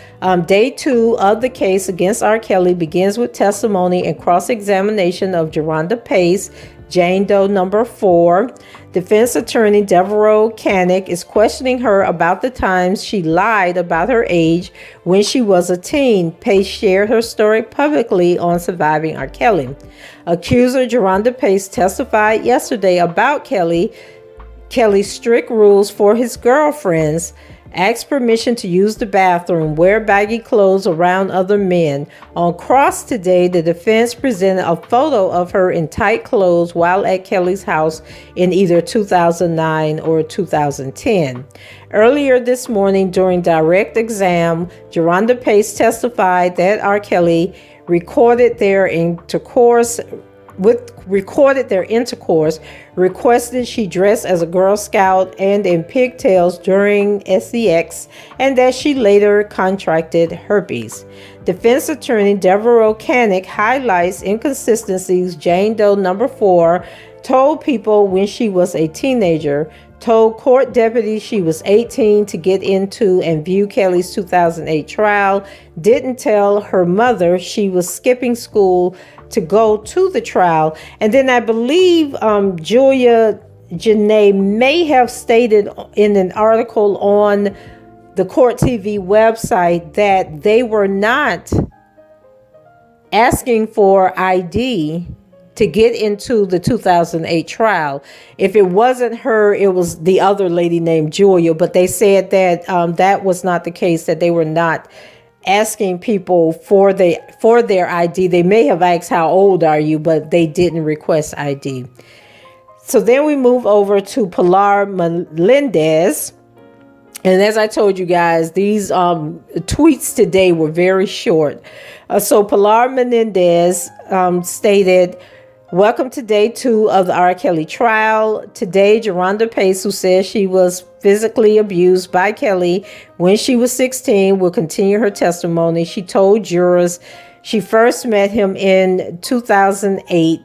day 2 of the case against R. Kelly begins with testimony and cross-examination of Jerhonda Pace, Jane Doe number 4. Defense attorney Devereaux Canick is questioning her about the times she lied about her age when she was a teen. Pace shared her story publicly on Surviving R. Kelly. Accuser Jerhonda Pace testified yesterday about Kelly's strict rules for his girlfriends, asked permission to use the bathroom, wear baggy clothes around other men. On cross today, the defense presented a photo of her in tight clothes while at Kelly's house in either 2009 or 2010. Earlier this morning, during direct exam, Jerhonda Pace testified that R. Kelly recorded their intercourse, requested she dress as a Girl Scout and in pigtails during sex, and that she later contracted herpes. Defense attorney Devereaux Canick highlights inconsistencies. Jane Doe number 4 told people when she was a teenager, told court deputies she was 18 to get into and view Kelly's 2008 trial, didn't tell her mother she was skipping school to go to the trial. And then I believe Julia Janae may have stated in an article on the Court TV website that they were not asking for ID to get into the 2008 trial. If it wasn't her, it was the other lady named Julia, but they said that that was not the case, that they were not asking people for their ID. They may have asked, how old are you? But they didn't request ID. So then we move over to Pilar Melendez. And as I told you guys, these tweets today were very short. So Pilar Menendez stated, welcome to day 2 of the R. Kelly trial. Today, Jerhonda Pace, who says she was physically abused by Kelly when she was 16, will continue her testimony. She told jurors she first met him in 2008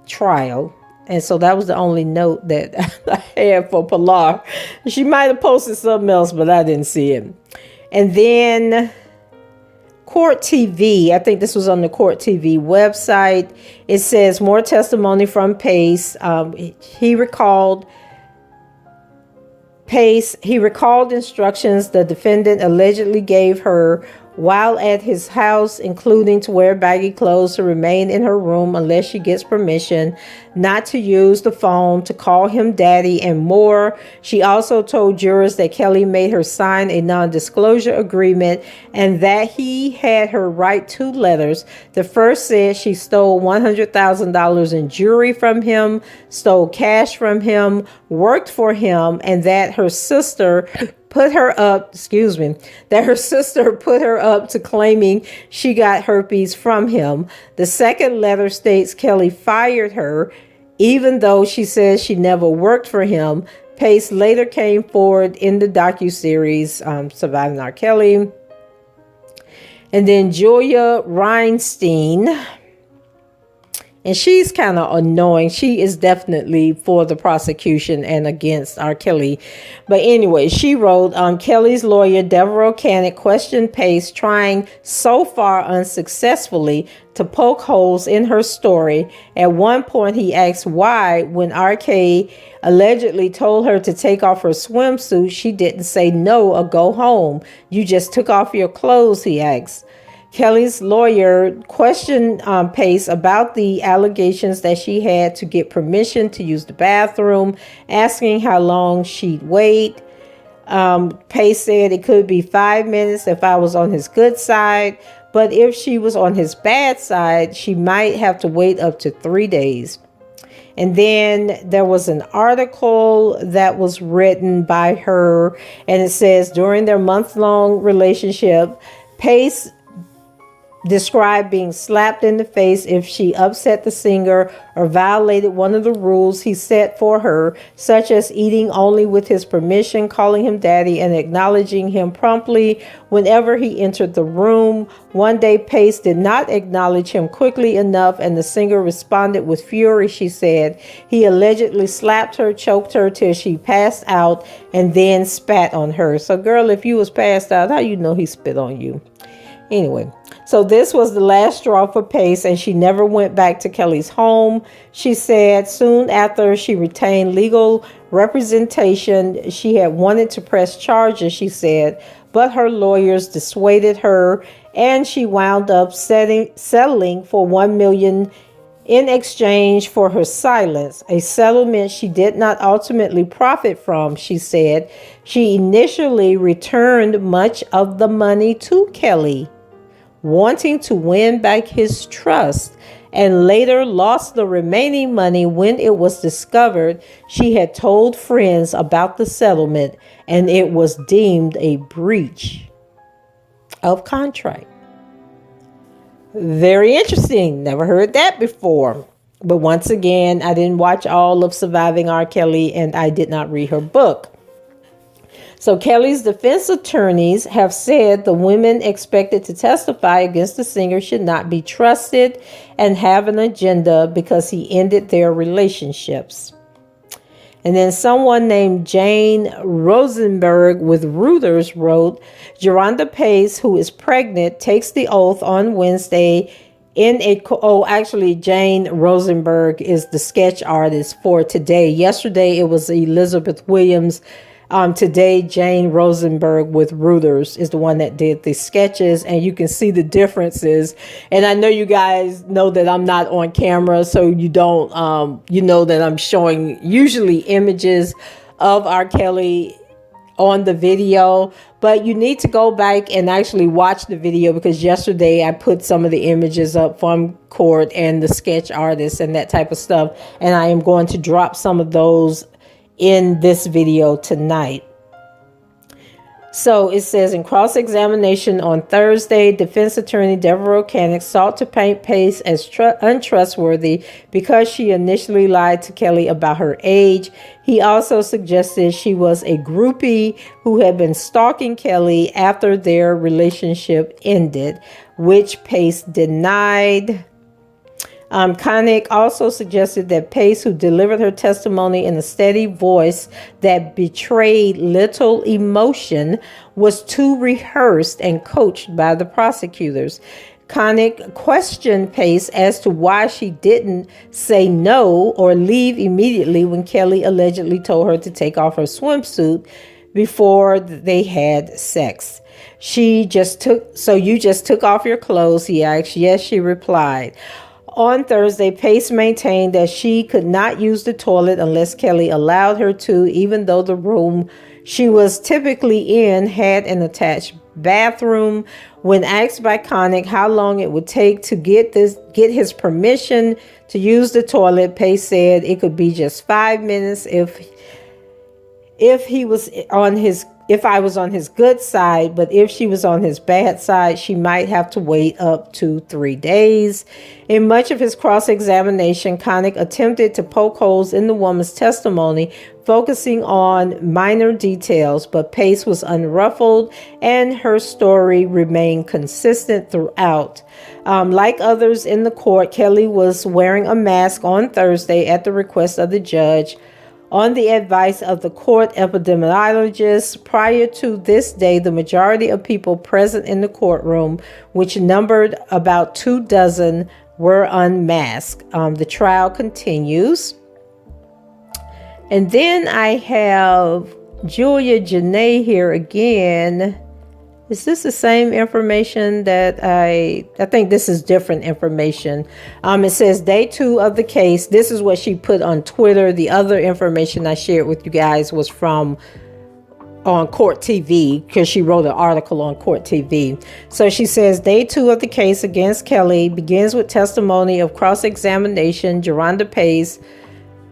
trial. And so that was the only note that I had for Pilar. She might have posted something else, but I didn't see it. And then Court TV, I think this was on the Court TV website. It says more testimony from Pace. He recalled instructions the defendant allegedly gave her while at his house, including to wear baggy clothes, to remain in her room unless she gets permission, not to use the phone, to call him daddy, and more. She also told jurors that Kelly made her sign a non-disclosure agreement and that he had her write 2 letters. The first said she stole $100,000 in jewelry from him, stole cash from him, worked for him, and that her sister put her up to claiming she got herpes from him. The second letter states Kelly fired her, even though she says she never worked for him. Pace later came forward in the docuseries Surviving R. Kelly. And then Julia Reinstein, and she's kind of annoying. She is definitely for the prosecution and against R. Kelly. But anyway, she wrote, Kelly's lawyer, Devereaux Cannett, questioned Pace, trying so far unsuccessfully to poke holes in her story. At one point, he asked why, when RK allegedly told her to take off her swimsuit, she didn't say no or go home. You just took off your clothes, he asked. Kelly's lawyer questioned Pace about the allegations that she had to get permission to use the bathroom, asking how long she'd wait. Pace said it could be 5 minutes if I was on his good side, but if she was on his bad side, she might have to wait up to 3 days. And then there was an article that was written by her, and it says during their month-long relationship, Pace described being slapped in the face if she upset the singer or violated one of the rules he set for her, such as eating only with his permission, calling him daddy, and acknowledging him promptly whenever he entered the room. One day, Pace did not acknowledge him quickly enough, and the singer responded with fury, she said. He allegedly slapped her, choked her till she passed out, and then spat on her. So, girl, if you was passed out, how you know he spit on you? Anyway, so this was the last straw for Pace, and she never went back to Kelly's home. She said soon after she retained legal representation, she had wanted to press charges, she said, but her lawyers dissuaded her, and she wound up settling for $1 million in exchange for her silence, a settlement she did not ultimately profit from, she said. She initially returned much of the money to Kelly, wanting to win back his trust, and later lost the remaining money when it was discovered she had told friends about the settlement and it was deemed a breach of contract. Very interesting. Never heard that before. But once again, I didn't watch all of Surviving R. Kelly, and I did not read her book. So Kelly's defense attorneys have said the women expected to testify against the singer should not be trusted and have an agenda because he ended their relationships. And then someone named Jane Rosenberg with Reuters wrote, Jerhonda Pace, who is pregnant, takes the oath on Wednesday Jane Rosenberg is the sketch artist for today. Yesterday, it was Elizabeth Williams. Today, Jane Rosenberg with Reuters is the one that did the sketches, and you can see the differences. And I know you guys know that I'm not on camera, so you don't, you know that I'm showing usually images of R. Kelly on the video, but you need to go back and actually watch the video, because yesterday I put some of the images up from court and the sketch artists and that type of stuff, and I am going to drop some of those in this video tonight. So it says, in cross-examination on Thursday, defense attorney Devereaux Canick sought to paint Pace as untrustworthy because she initially lied to Kelly about her age. He also suggested she was a groupie who had been stalking Kelly after their relationship ended, which Pace denied. Canick also suggested that Pace, who delivered her testimony in a steady voice that betrayed little emotion, was too rehearsed and coached by the prosecutors. Canick questioned Pace as to why she didn't say no or leave immediately when Kelly allegedly told her to take off her swimsuit before they had sex. So you just took off your clothes, he asked. Yes, she replied. On Thursday, Pace maintained that she could not use the toilet unless Kelly allowed her to, even though the room she was typically in had an attached bathroom. When asked by Canick how long it would take to get his permission to use the toilet, Pace said it could be just 5 minutes if I was on his good side, but if she was on his bad side, she might have to wait up to 3 days. In much of his cross-examination, Canick attempted to poke holes in the woman's testimony, focusing on minor details, but Pace was unruffled and her story remained consistent throughout. Like others in the court, Kelly was wearing a mask on Thursday at the request of the judge. On the advice of the court epidemiologist, prior to this day, the majority of people present in the courtroom, which numbered about 24, were unmasked. The trial continues. And then I have Julia Janae here again. Is this the same information that I think this is different information. It says day 2 of the case. This is what she put on Twitter. The other information I shared with you guys was from on Court TV, because she wrote an article on Court TV. So she says day 2 of the case against Kelly begins with testimony of cross-examination, Jerhonda Pace,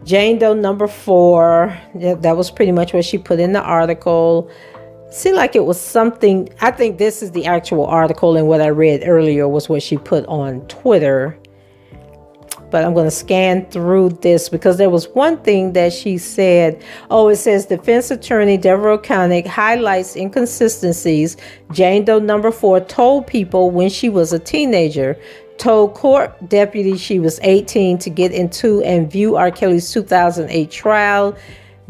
Jane Doe number 4. That was pretty much what she put in the article. Seemed like it was something. I think this is the actual article, and what I read earlier was what she put on Twitter. But I'm going to scan through this because there was one thing that she said. It says defense attorney Devereaux Canick highlights inconsistencies. Jane Doe number 4 told people when she was a teenager, told court deputies she was 18 to get into and view R. Kelly's 2008 trial.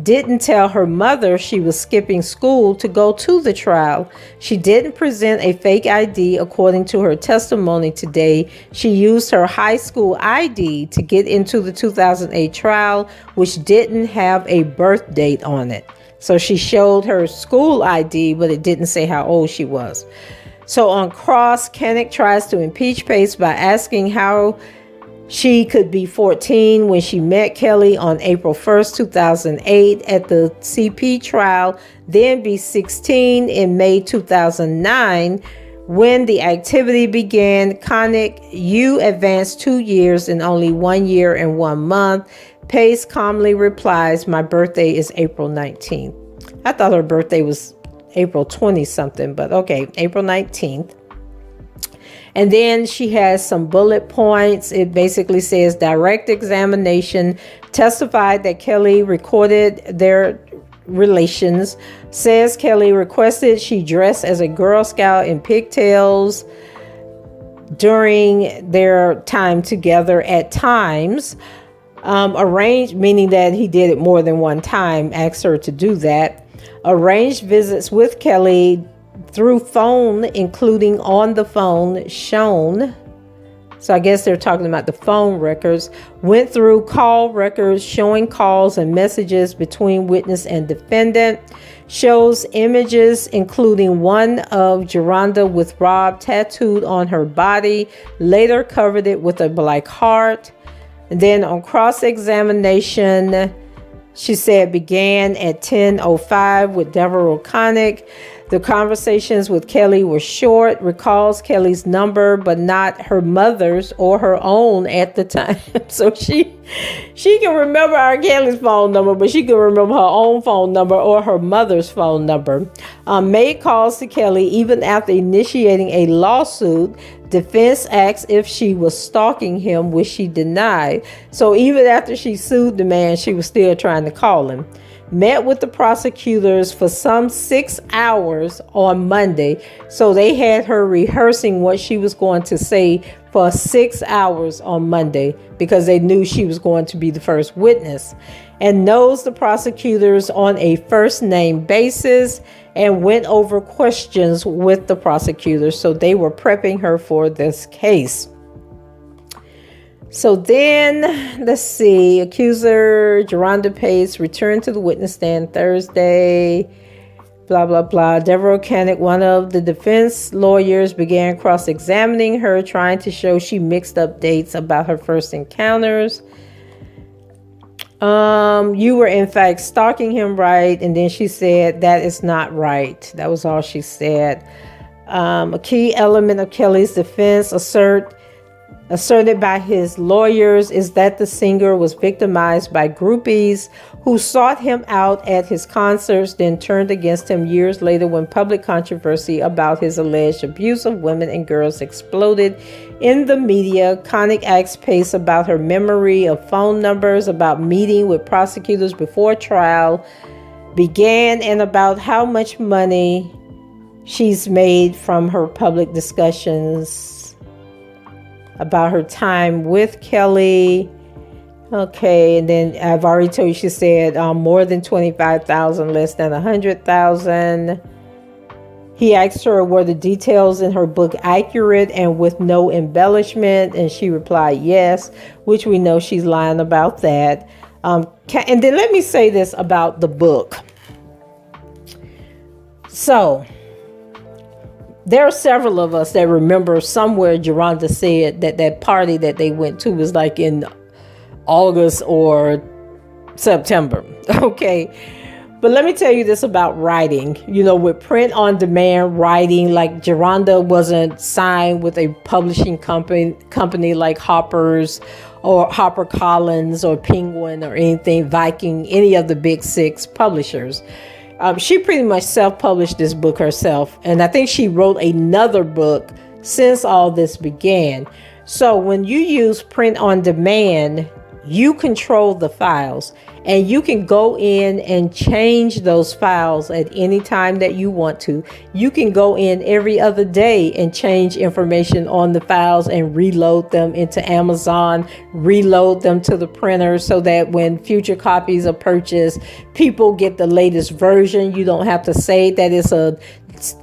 Didn't tell her mother she was skipping school to go to the trial. She didn't present a fake ID according to her testimony today. She used her high school ID to get into the 2008 trial, which didn't have a birth date on it. So she showed her school ID, but it didn't say how old she was. So on cross, Canick tries to impeach Pace by asking how she could be 14 when she met Kelly on April 1st, 2008 at the CP trial, then be 16 in May 2009 when the activity began. Canick, you advanced 2 years in only 1 year and 1 month. Pace calmly replies, my birthday is April 19th. I thought her birthday was April 20 something, but okay, April 19th. And then she has some bullet points. It basically says direct examination, testified that Kelly recorded their relations, says Kelly requested she dress as a Girl Scout in pigtails during their time together at times. Arranged, meaning that he did it more than one time, asked her to do that. Arranged visits with Kelly through phone, including on the phone shown. So I guess they're talking about the phone records. Went through call records showing calls and messages between witness and defendant. Shows images, including one of Jerhonda with Rob tattooed on her body. Later covered it with a black heart. And then on cross-examination, She said began at 10:05 with Deborah O'Connick. The conversations with Kelly were short, recalls Kelly's number, but not her mother's or her own at the time. So she can remember R. Kelly's phone number, but she can remember her own phone number or her mother's phone number. Made calls to Kelly even after initiating a lawsuit. Defense asked if she was stalking him, which she denied. So even after she sued the man, she was still trying to call him. Met with the prosecutors for some 6 hours on Monday. So they had her rehearsing what she was going to say for 6 hours on Monday because they knew she was going to be the first witness, and knows the prosecutors on a first name basis and went over questions with the prosecutors. So they were prepping her for this case. So then, let's see, accuser Jerhonda Pace returned to the witness stand Thursday, blah, blah, blah. Deborah O'Connick, one of the defense lawyers, began cross-examining her, trying to show she mixed up dates about her first encounters. You were in fact stalking him, right? And then she said, that is not right. That was all she said. A key element of Kelly's defense asserted by his lawyers is that the singer was victimized by groupies who sought him out at his concerts, then turned against him years later when public controversy about his alleged abuse of women and girls exploded in the media. Connick asked Pace about her memory of phone numbers, about meeting with prosecutors before trial began, and about how much money she's made from her public discussions about her time with Kelly. Okay, and then I've already told you, she said more than 25,000, less than 100,000. He asked her, were the details in her book accurate and with no embellishment? And she replied, yes, which we know she's lying about that. And then let me say this about the book. So there are several of us that remember somewhere Jerhonda said that party that they went to was like in August or September. Okay. But let me tell you this about writing. You know, with print on demand writing, like Jerhonda wasn't signed with a publishing company like Harper's or HarperCollins or Penguin or anything, Viking, any of the big six publishers. She pretty much self-published this book herself. And I think she wrote another book since all this began. So when you use print on demand, you control the files, and you can go in and change those files at any time that you want to. You can go in every other day and change information on the files and reload them into Amazon, reload them to the printer so that when future copies are purchased, people get the latest version. You don't have to say that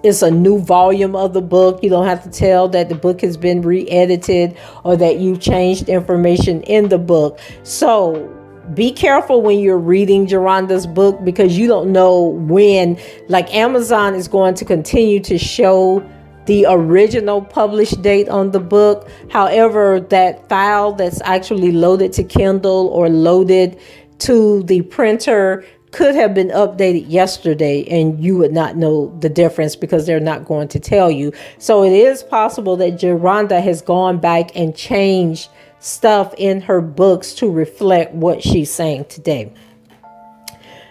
it's a new volume of the book. You don't have to tell that the book has been re-edited or that you changed information in the book. So be careful when you're reading Jerhonda's book, because you don't know when, like Amazon is going to continue to show the original published date on the book. However, that file that's actually loaded to Kindle or loaded to the printer could have been updated yesterday and you would not know the difference because they're not going to tell you. So it is possible that Jerhonda has gone back and changed stuff in her books to reflect what she's saying today.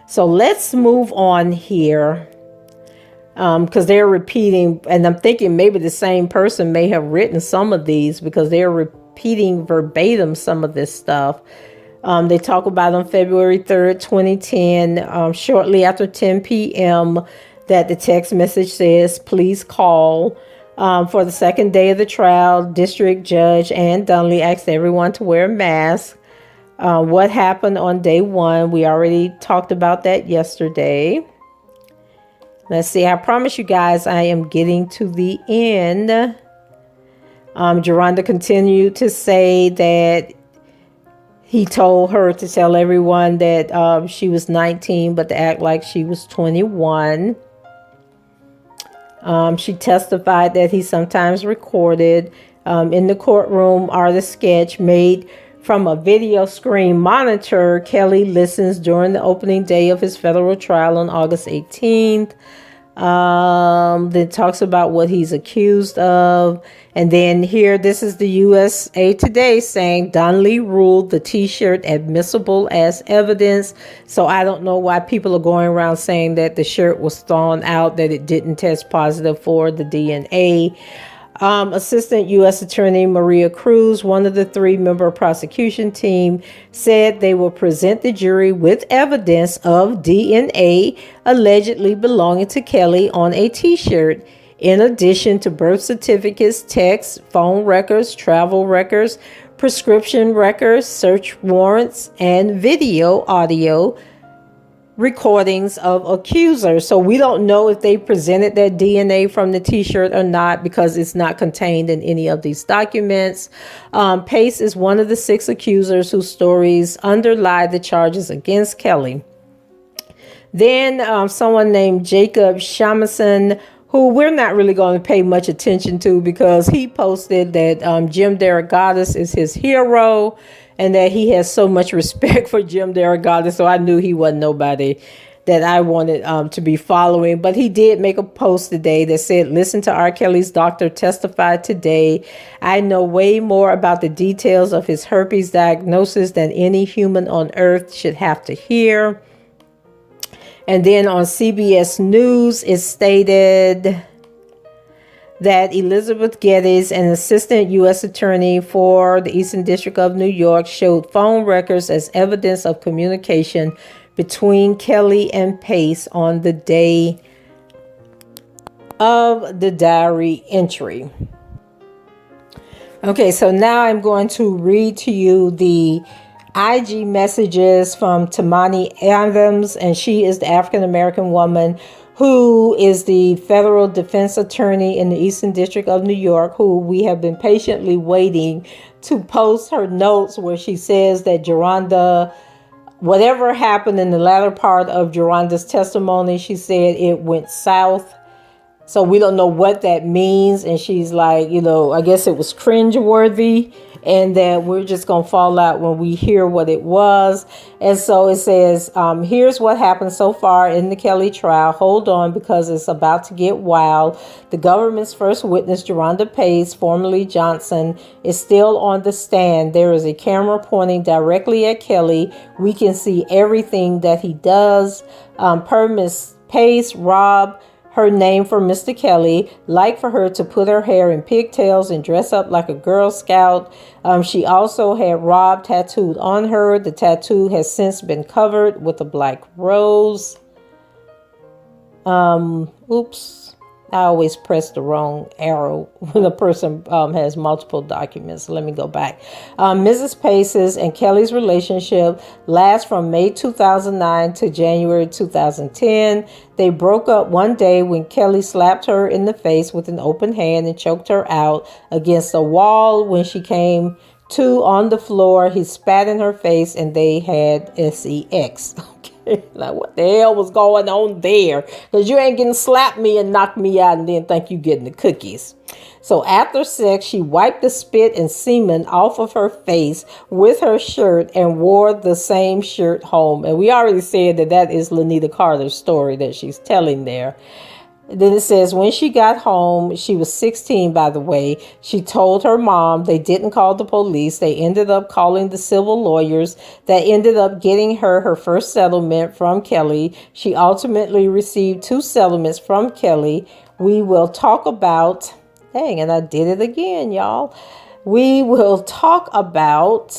So let's move on here, because they're repeating, and I'm thinking maybe the same person may have written some of these because they're repeating verbatim some of this stuff. They talk about on February 3rd, 2010, shortly after 10 p.m., that the text message says, please call. For the second day of the trial, District Judge Ann Dunley asked everyone to wear a mask. What happened on day one? We already talked about that yesterday. Let's see. I promise you guys I am getting to the end. Jerhonda continued to say that he told her to tell everyone that she was 19, but to act like she was 21. She testified that he sometimes recorded. In the courtroom, artist sketch made From a video screen monitor, Kelly listens during the opening day of his federal trial on August 18th. Then talks about what he's accused of. And then here, this is the USA Today saying Donnelly ruled the t-shirt admissible as evidence. So I don't know why people are going around saying that the shirt was thrown out, that it didn't test positive for the DNA. Assistant U.S. Attorney Maria Cruz, one of the 3-member prosecution team, said they will present the jury with evidence of DNA allegedly belonging to Kelly on a t-shirt, in addition to birth certificates, texts, phone records, travel records, prescription records, search warrants, and audio recordings of accusers. So we don't know if they presented that DNA from the t-shirt or not, because it's not contained in any of these documents. Pace is one of the 6 accusers whose stories underlie the charges against Kelly. Then someone named Jacob Shamison, who we're not really going to pay much attention to, because he posted that Jim Derogatis is his hero, and that he has so much respect for Jim Derogatis. So I knew he wasn't nobody that I wanted to be following. But he did make a post today that said, listen to R. Kelly's doctor testify today. I know way more about the details of his herpes diagnosis than any human on earth should have to hear. And then on CBS News, it stated that Elizabeth Geddes, an assistant U.S. attorney for the Eastern District of New York, showed phone records as evidence of communication between Kelly and Pace on the day of the diary entry. Okay, so now I'm going to read to you the IG messages from Tamani Adams, and she is the African-American woman who is the federal defense attorney in the Eastern District of New York, who we have been patiently waiting to post her notes where she says that Jerhonda, whatever happened in the latter part of Jerhonda's testimony, she said it went south. So we don't know what that means. And she's like, I guess it was cringeworthy, and that we're just going to fall out when we hear what it was. And so it says, here's what happened so far in the Kelly trial. Hold on, because it's about to get wild. The government's first witness, Jerhonda Pace, formerly Johnson, is still on the stand. There is a camera pointing directly at Kelly. We can see everything that he does. Per Miss Pace, Rob, her name for Mr. Kelly, like for her to put her hair in pigtails and dress up like a Girl Scout. She also had Rob tattooed on her. The tattoo has since been covered with a black rose. Oops. I always press the wrong arrow when a person has multiple documents. Let me go back. Mrs. Pace's and Kelly's relationship lasts from May 2009 to January 2010. They broke up one day when Kelly slapped her in the face with an open hand and choked her out against a wall. When she came to on the floor, he spat in her face and they had sex. Like, what the hell was going on there? Because you ain't getting slapped me and knocked me out and then think you getting the cookies. So after sex, she wiped the spit and semen off of her face with her shirt and wore the same shirt home. And we already said that is Lanita Carter's story that she's telling there. Then it says, when she got home, she was 16, by the way, she told her mom. They didn't call the police. They ended up calling the civil lawyers that ended up getting her first settlement from Kelly. She ultimately received 2 settlements from Kelly. We will talk about, dang, and I did it again, y'all. We will talk about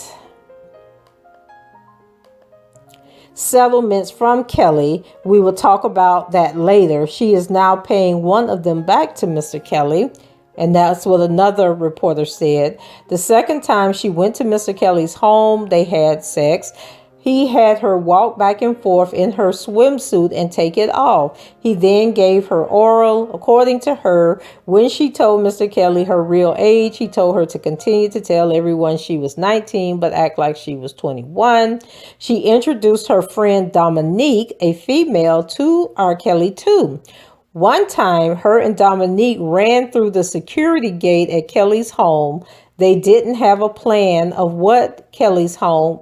settlements from Kelly. We will talk about that later. She is now paying one of them back to Mr. Kelly. And that's what another reporter said. The second time she went to Mr. Kelly's home, they had sex. He had her walk back and forth in her swimsuit and take it off. He then gave her oral. According to her, when she told Mr. Kelly her real age, he told her to continue to tell everyone she was 19, but act like she was 21. She introduced her friend Dominique, a female, to R. Kelly too. One time, her and Dominique ran through the security gate at Kelly's home. They didn't have a plan of what Kelly's home.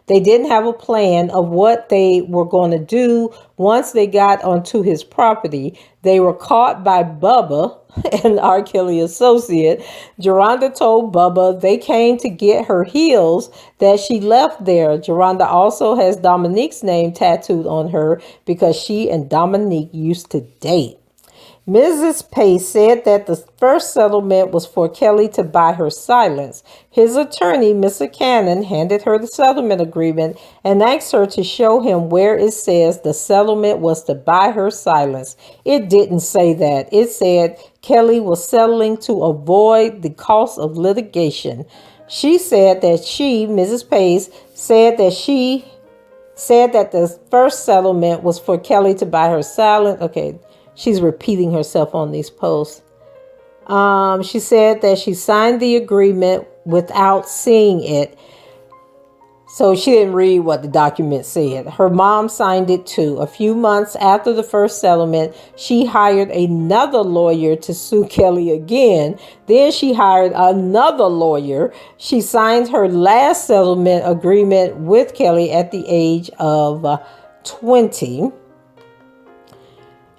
They didn't have a plan of what they were going to do once they got onto his property. They were caught by Bubba, an R. Kelly associate. Jerhonda told Bubba they came to get her heels that she left there. Jerhonda also has Dominique's name tattooed on her because she and Dominique used to date. Mrs. Pace said that the first settlement was for Kelly to buy her silence. His attorney, Mr. Cannon, handed her the settlement agreement and asked her to show him where it says the settlement was to buy her silence. It didn't say that. It said Kelly was settling to avoid the cost of litigation. She said that Mrs. Pace, said that the first settlement was for Kelly to buy her silence. Okay. She's repeating herself on these posts. She said that she signed the agreement without seeing it. So she didn't read what the document said. Her mom signed it too. A few months after the first settlement, she hired another lawyer to sue Kelly again. Then she hired another lawyer. She signed her last settlement agreement with Kelly at the age of 20.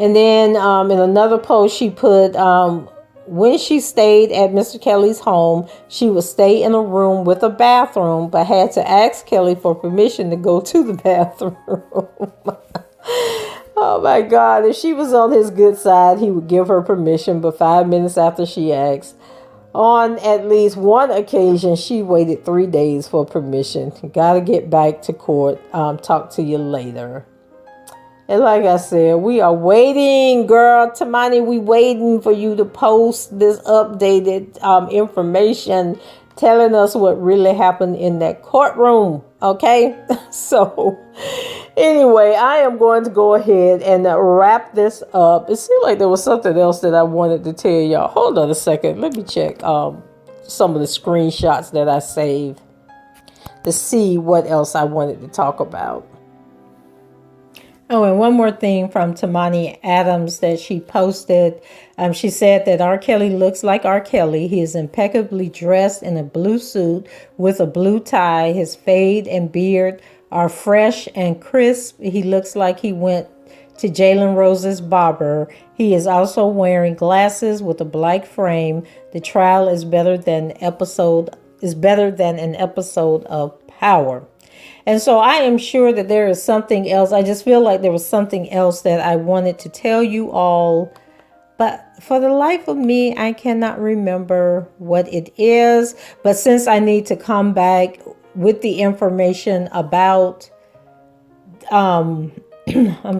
And then in another post, she put, when she stayed at Mr. Kelly's home, she would stay in a room with a bathroom, but had to ask Kelly for permission to go to the bathroom. Oh my God. If she was on his good side, he would give her permission, but 5 minutes after she asked. On at least one occasion, she waited 3 days for permission. Gotta get back to court. Talk to you later. And like I said, we are waiting, girl. Tamani, we waiting for you to post this updated information telling us what really happened in that courtroom. Okay? So, anyway, I am going to go ahead and wrap this up. It seemed like there was something else that I wanted to tell y'all. Hold on a second. Let me check some of the screenshots that I saved to see what else I wanted to talk about. Oh, and one more thing from Tamani Adams that she posted. She said that R. Kelly looks like R. Kelly. He is impeccably dressed in a blue suit with a blue tie. His fade and beard are fresh and crisp. He looks like he went to Jalen Rose's barber. He is also wearing glasses with a black frame. The trial is better than an episode of Power. And so I am sure that there is something else. I just feel like there was something else that I wanted to tell you all. But for the life of me, I cannot remember what it is. But since I need to come back with the information about, I'm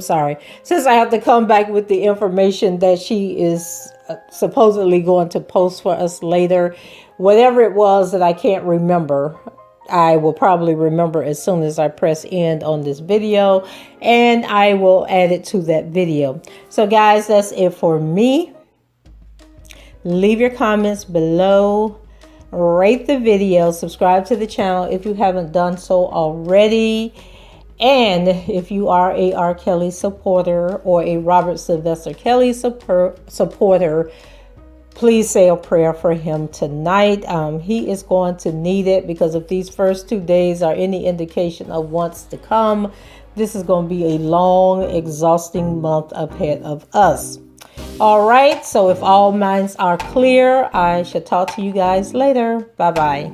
sorry. Since I have to come back with the information that she is supposedly going to post for us later, whatever it was that I can't remember, I will probably remember as soon as I press end on this video, and I will add it to that video. So guys, that's it for me. Leave your comments below, rate the video, subscribe to the channel if you haven't done so already. And if you are a R. Kelly supporter or a Robert Sylvester Kelly supporter, please say a prayer for him tonight. He is going to need it, because if these first 2 days are any indication of what's to come, this is going to be a long, exhausting month ahead of us. All right, so if all minds are clear, I shall talk to you guys later. Bye-bye.